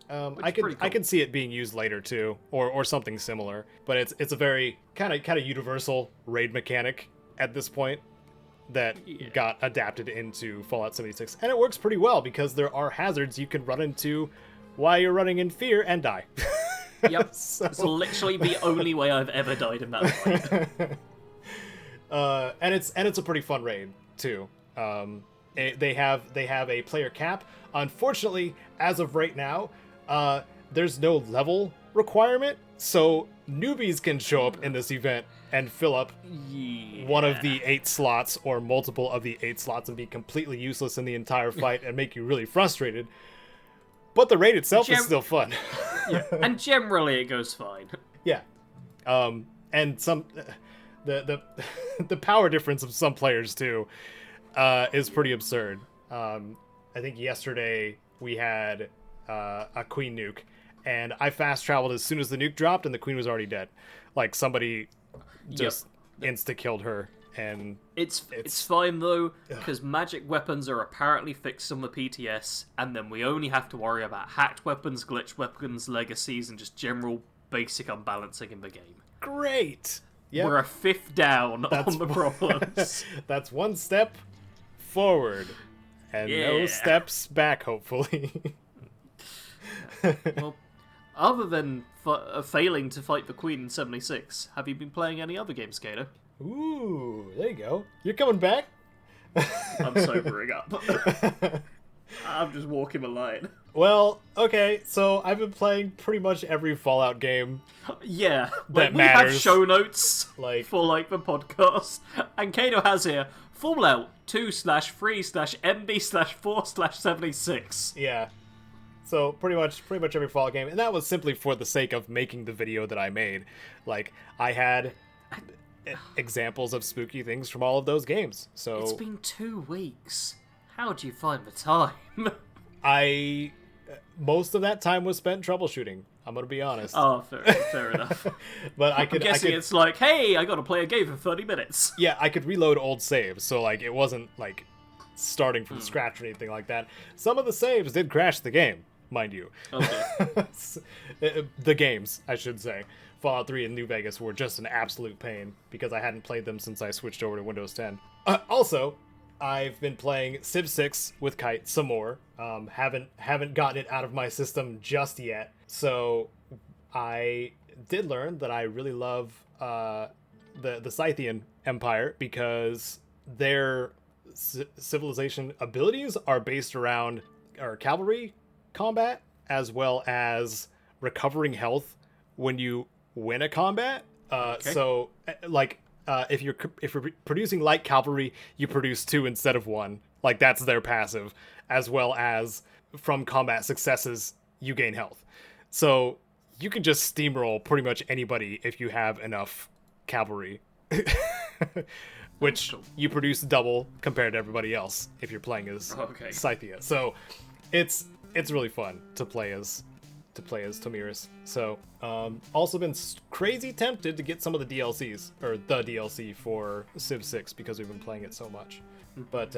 I pretty cool. can see it being used later too, or something similar. But it's a very kind of universal raid mechanic at this point that got adapted into Fallout 76, and it works pretty well because there are hazards you can run into while you're running in fear and die. Yep. It's literally the only way I've ever died in that fight. And it's a pretty fun raid too. They have a player cap. Unfortunately, as of right now, there's no level requirement, so newbies can show up in this event and fill up one of the 8 slots or multiple of the 8 slots and be completely useless in the entire fight and make you really frustrated. But the raid itself is still fun. Yeah. And generally it goes fine. Yeah. And some the power difference of some players too is pretty absurd. I think yesterday we had a queen nuke, and I fast traveled as soon as the nuke dropped, and the queen was already dead. Like somebody just insta killed her, and It's fine though, because magic weapons are apparently fixed on the PTS, and then we only have to worry about hacked weapons, glitched weapons, legacies, and just general basic unbalancing in the game. great. Yeah, We're a fifth down on the problems. that's one step forward, and no Yeah. steps back. Hopefully. Well, other than failing to fight the Queen in 76, have you been playing any other games, Caedo? Ooh, there you go. You're coming back. I'm sobering up. I'm just walking the line. Well, okay, so I've been playing pretty much every Fallout game. Yeah, That we have matters. show notes Like- for the podcast, and Caedo has here Fallout 2/3/MB/4/76. Yeah. So pretty much every Fallout game, and that was simply for the sake of making the video that I made. Like I had examples of spooky things from all of those games. So It's been 2 weeks. How do you find the time? most of that time was spent troubleshooting. I'm gonna be honest. Oh, fair enough. But I I'm could guessing it's like, hey, I gotta play a game for 30 minutes. yeah, I could reload old saves, so like it wasn't like starting from scratch or anything like that. Some of the saves did crash the game, mind you. Okay. The games, I should say. Fallout 3 and New Vegas were just an absolute pain because I hadn't played them since I switched over to Windows 10. Also, I've been playing Civ 6 with Kite some more. Haven't gotten it out of my system just yet. So I did learn that I really love the Scythian Empire, because their civilization abilities are based around cavalry combat, as well as recovering health when you win a combat. So like if you're producing light cavalry, you produce 2 instead of 1. Like, that's their passive, as well as from combat successes you gain health. So you can just steamroll pretty much anybody if you have enough cavalry, which you produce double compared to everybody else if you're playing as Scythia. So it's really fun to play as Tomiris. So also been crazy tempted to get some of the DLCs, or the DLC for Civ 6, because we've been playing it so much. But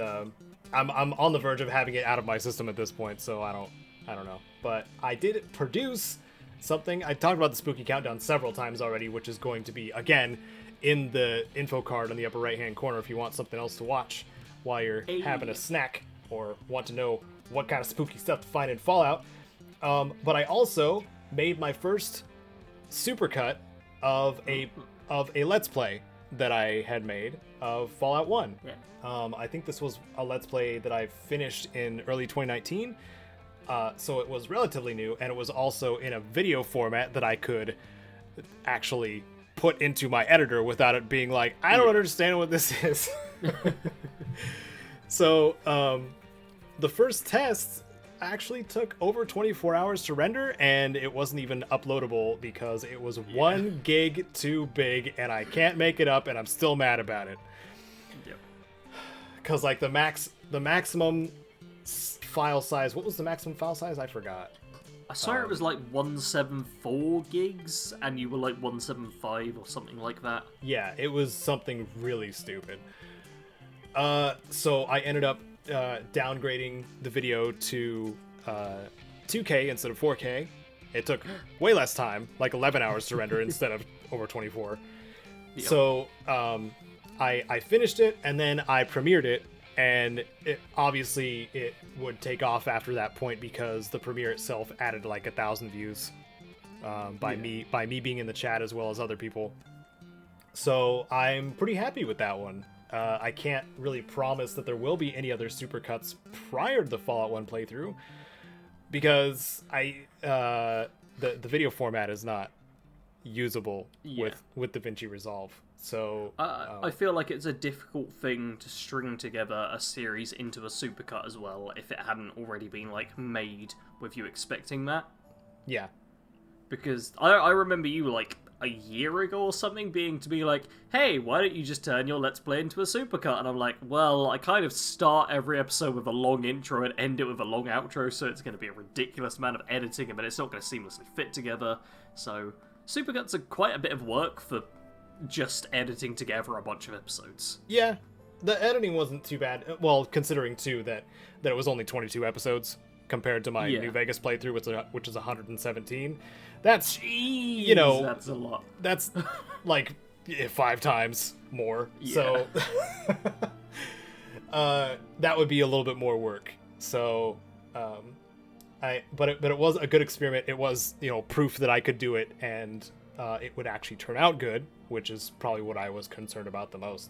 I'm on the verge of having it out of my system at this point, so I don't know. But I did produce something. I talked about the Spooky Countdown several times already, which is going to be, again, in the info card on the upper right-hand corner if you want something else to watch while you're having a snack or want to know what kind of spooky stuff to find in Fallout. But I also made my first supercut of a Let's Play that I had made of Fallout 1. Yeah. I think this was a Let's Play that I finished in early 2019. So it was relatively new, and it was also in a video format that I could actually put into my editor without it being like, I don't understand what this is. So the first test actually took over 24 hours to render, and it wasn't even uploadable because it was 1 gig too big, and I can't make it up, and I'm still mad about it. Because like the maximum file size, what was the maximum file size? I forgot. I swear it was like 174 gigs, and you were like 175 or something like that. Yeah, it was something really stupid. So I ended up downgrading the video to 2K instead of 4K. It took way less time, like 11 hours to render instead of over 24. Yep. So I finished it, and then I premiered it, and obviously it would take off after that point because the premiere itself added like 1,000 views by me being in the chat as well as other people. So I'm pretty happy with that one. I can't really promise that there will be any other supercuts prior to the Fallout 1 playthrough, because the video format is not usable with DaVinci Resolve. So I feel like it's a difficult thing to string together a series into a supercut as well if it hadn't already been like made with you expecting that. Yeah. Because I remember you like a year ago or something being to be like, hey, why don't you just turn your Let's Play into a supercut? And I'm like, well, I kind of start every episode with a long intro and end it with a long outro, so it's going to be a ridiculous amount of editing, but it's not going to seamlessly fit together. So supercuts are quite a bit of work for just editing together a bunch of episodes. Yeah, the editing wasn't too bad. Well, considering too that it was only 22 episodes compared to my New Vegas playthrough, which is 117. That's, Jeez, that's a lot. That's like 5 times more. Yeah. So that would be a little bit more work. So but it was a good experiment. It was, proof that I could do it, and it would actually turn out good, which is probably what I was concerned about the most.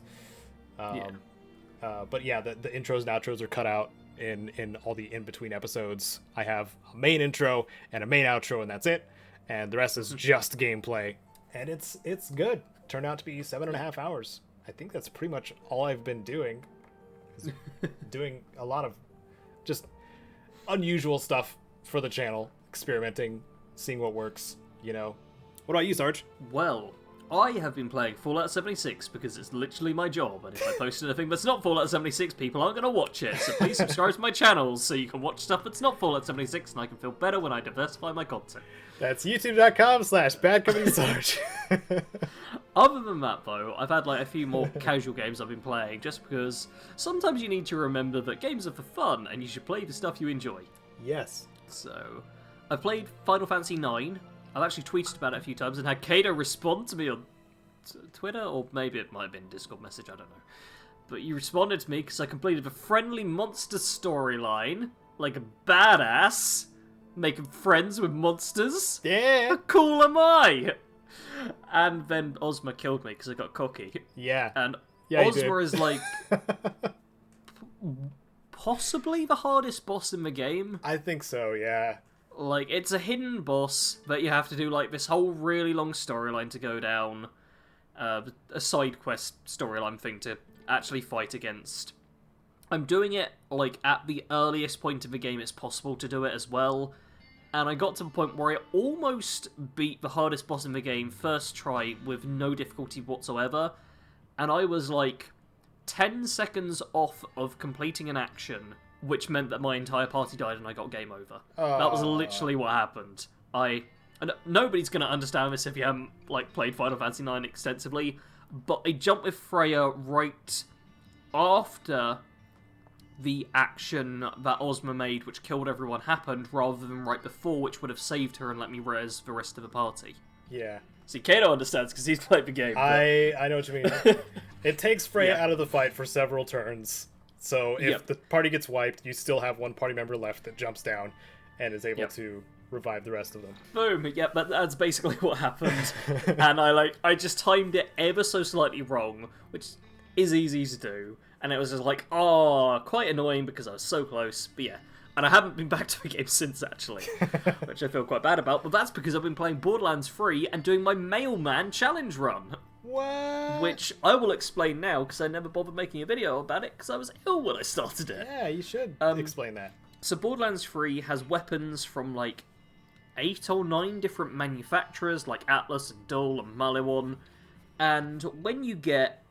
But yeah, the intros and outros are cut out in all the in-between episodes. I have a main intro and a main outro, and that's it. And the rest is just gameplay. And it's good. Turned out to be 7.5 hours. I think that's pretty much all I've been doing. Doing a lot of just unusual stuff for the channel. Experimenting, seeing what works, What about you, Sarge? Well, I have been playing Fallout 76 because it's literally my job, and if I post anything that's not Fallout 76, people aren't going to watch it, so please subscribe to my channel so you can watch stuff that's not Fallout 76, and I can feel better when I diversify my content. That's youtube.com/BADCompanySarge. Other than that, though, I've had like a few more casual games I've been playing, just because sometimes you need to remember that games are for fun, and you should play the stuff you enjoy. Yes. So, I played Final Fantasy IX. I've actually tweeted about it a few times and had Caedo respond to me on Twitter, or maybe it might have been a Discord message, I don't know. But you responded to me because I completed a friendly monster storyline, like a badass, making friends with monsters. Yeah. How cool am I? And then Ozma killed me because I got cocky. Yeah. And Yeah, Ozma is like possibly the hardest boss in the game. I think so, yeah. Like, it's a hidden boss that you have to do like this whole really long storyline to go down. A side quest storyline thing to actually fight against. I'm doing it like at the earliest point of the game it's possible to do it as well. And I got to the point where I almost beat the hardest boss in the game first try with no difficulty whatsoever. And I was like 10 seconds off of completing an action, which meant that my entire party died and I got game over. That was literally what happened. And nobody's going to understand this if you haven't like played Final Fantasy IX extensively, but I jumped with Freya right after the action that Ozma made, which killed everyone, happened, rather than right before, which would have saved her and let me res the rest of the party. Yeah. See, Caedo understands because he's played the game. But... I know what you mean. It takes Freya out of the fight for several turns, so if the party gets wiped, you still have one party member left that jumps down and is able to revive the rest of them. Boom! Yep, that's basically what happened. And I just timed it ever so slightly wrong, which is easy to do. And it was just like, quite annoying because I was so close. But yeah, and I haven't been back to the game since, actually, which I feel quite bad about. But that's because I've been playing Borderlands 3 and doing my Mailman challenge run. What? Which I will explain now because I never bothered making a video about it because I was ill when I started it. Yeah, you should explain that. So Borderlands 3 has weapons from like 8 or 9 different manufacturers like Atlas and Dull and Maliwan. And when you get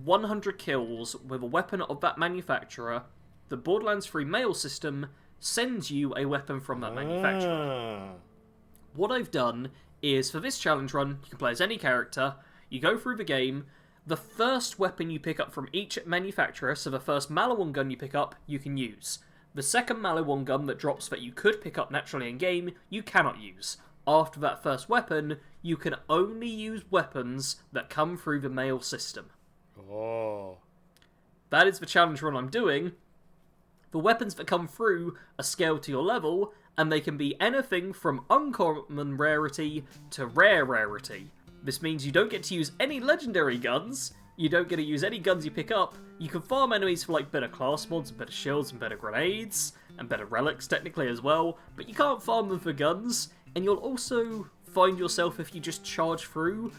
100 kills with a weapon of that manufacturer, the Borderlands 3 mail system sends you a weapon from that manufacturer. What I've done is, for this challenge run, you can play as any character, you go through the game, the first weapon you pick up from each manufacturer, so the first Maliwan gun you pick up, you can use. The second Maliwan gun that drops that you could pick up naturally in-game, you cannot use. After that first weapon, you can only use weapons that come through the mail system. Oh. That is the challenge run I'm doing. The weapons that come through are scaled to your level, and they can be anything from uncommon rarity to rare rarity. This means you don't get to use any legendary guns, you don't get to use any guns you pick up, you can farm enemies for like better class mods, and better shields, and better grenades, and better relics technically as well, but you can't farm them for guns, and you'll also find yourself, if you just charge through,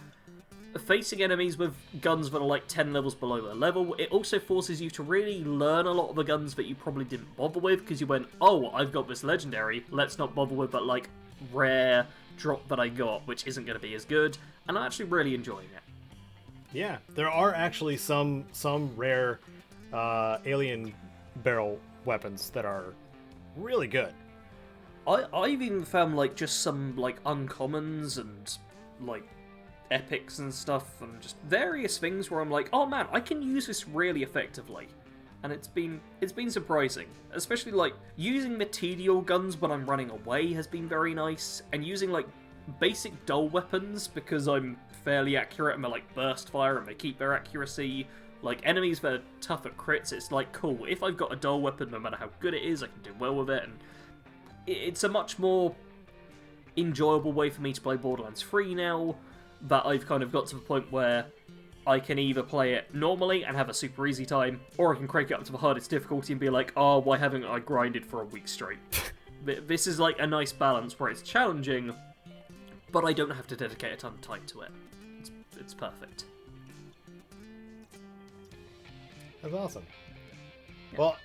facing enemies with guns that are like 10 levels below their level. It also forces you to really learn a lot of the guns that you probably didn't bother with, because you went, oh, I've got this legendary, let's not bother with that like rare drop that I got, which isn't going to be as good, and I'm actually really enjoying it. Yeah, there are actually some rare alien barrel weapons that are really good. I've even found like just some like uncommons and like epics and stuff, and just various things where I'm like, oh man, I can use this really effectively. And it's been surprising. Especially like using the Tedial guns when I'm running away has been very nice, and using like basic dull weapons because I'm fairly accurate and they're like burst fire and they keep their accuracy. Like enemies that are tough at crits, it's like cool, if I've got a dull weapon, no matter how good it is, I can do well with it, and it's a much more enjoyable way for me to play Borderlands 3 now, that I've kind of got to the point where I can either play it normally and have a super easy time, or I can crank it up to the hardest difficulty and be like, oh, why haven't I grinded for a week straight? This is like a nice balance where it's challenging, but I don't have to dedicate a ton of time to it. It's perfect. That's awesome. Yeah. Well,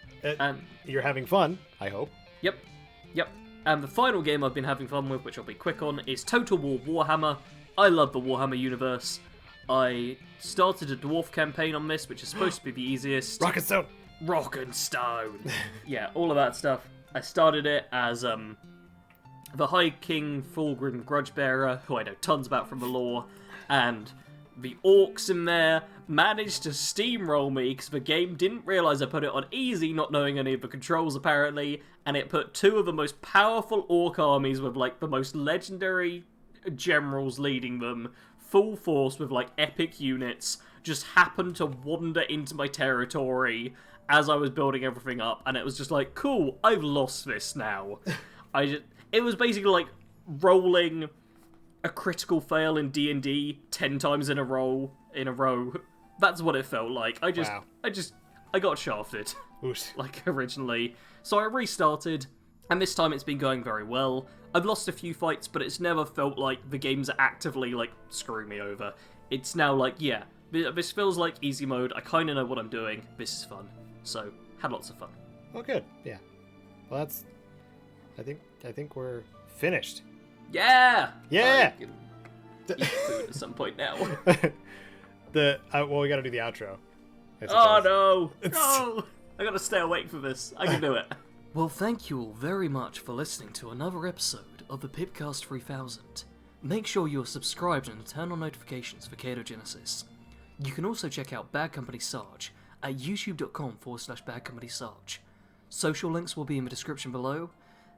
you're having fun, I hope. Yep. And the final game I've been having fun with, which I'll be quick on, is Total War Warhammer. I love the Warhammer universe. I started a dwarf campaign on this, which is supposed to be the easiest. Rock and Stone! Rock and Stone! Yeah, all of that stuff. I started it as the High King Fulgrim Grudgebearer, who I know tons about from the lore, and the orcs in there managed to steamroll me because the game didn't realise I put it on easy, not knowing any of the controls apparently, and it put two of the most powerful orc armies with like the most legendary generals leading them, full force with like epic units, just happened to wander into my territory as I was building everything up, and it was just like, cool, I've lost this now. It was basically like rolling a critical fail in D&D 10 times in a row. That's what it felt like. I got shafted. Oosh. Like, originally. So I restarted, and this time it's been going very well. I've lost a few fights, but it's never felt like the game's actively, like, screwing me over. It's now like, yeah, this feels like easy mode. I kind of know what I'm doing. This is fun. So, had lots of fun. Oh, good. Yeah. Well, that's... I think we're finished. Yeah! Yeah! I can eat food at some point now. Well, we gotta do the outro. Oh, no! No! I gotta stay awake for this. I can do it. Well, thank you all very much for listening to another episode of the PIPCAST 3000. Make sure you're subscribed and turn on notifications for Caedo Genesis. You can also check out BADCompanySarge at youtube.com/BADCompanySarge. Social links will be in the description below,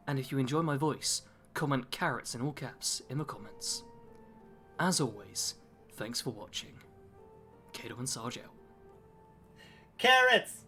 and if you enjoy my voice, comment carrots in all caps in the comments. As always, thanks for watching. Caedo and Sarge out. Carrots!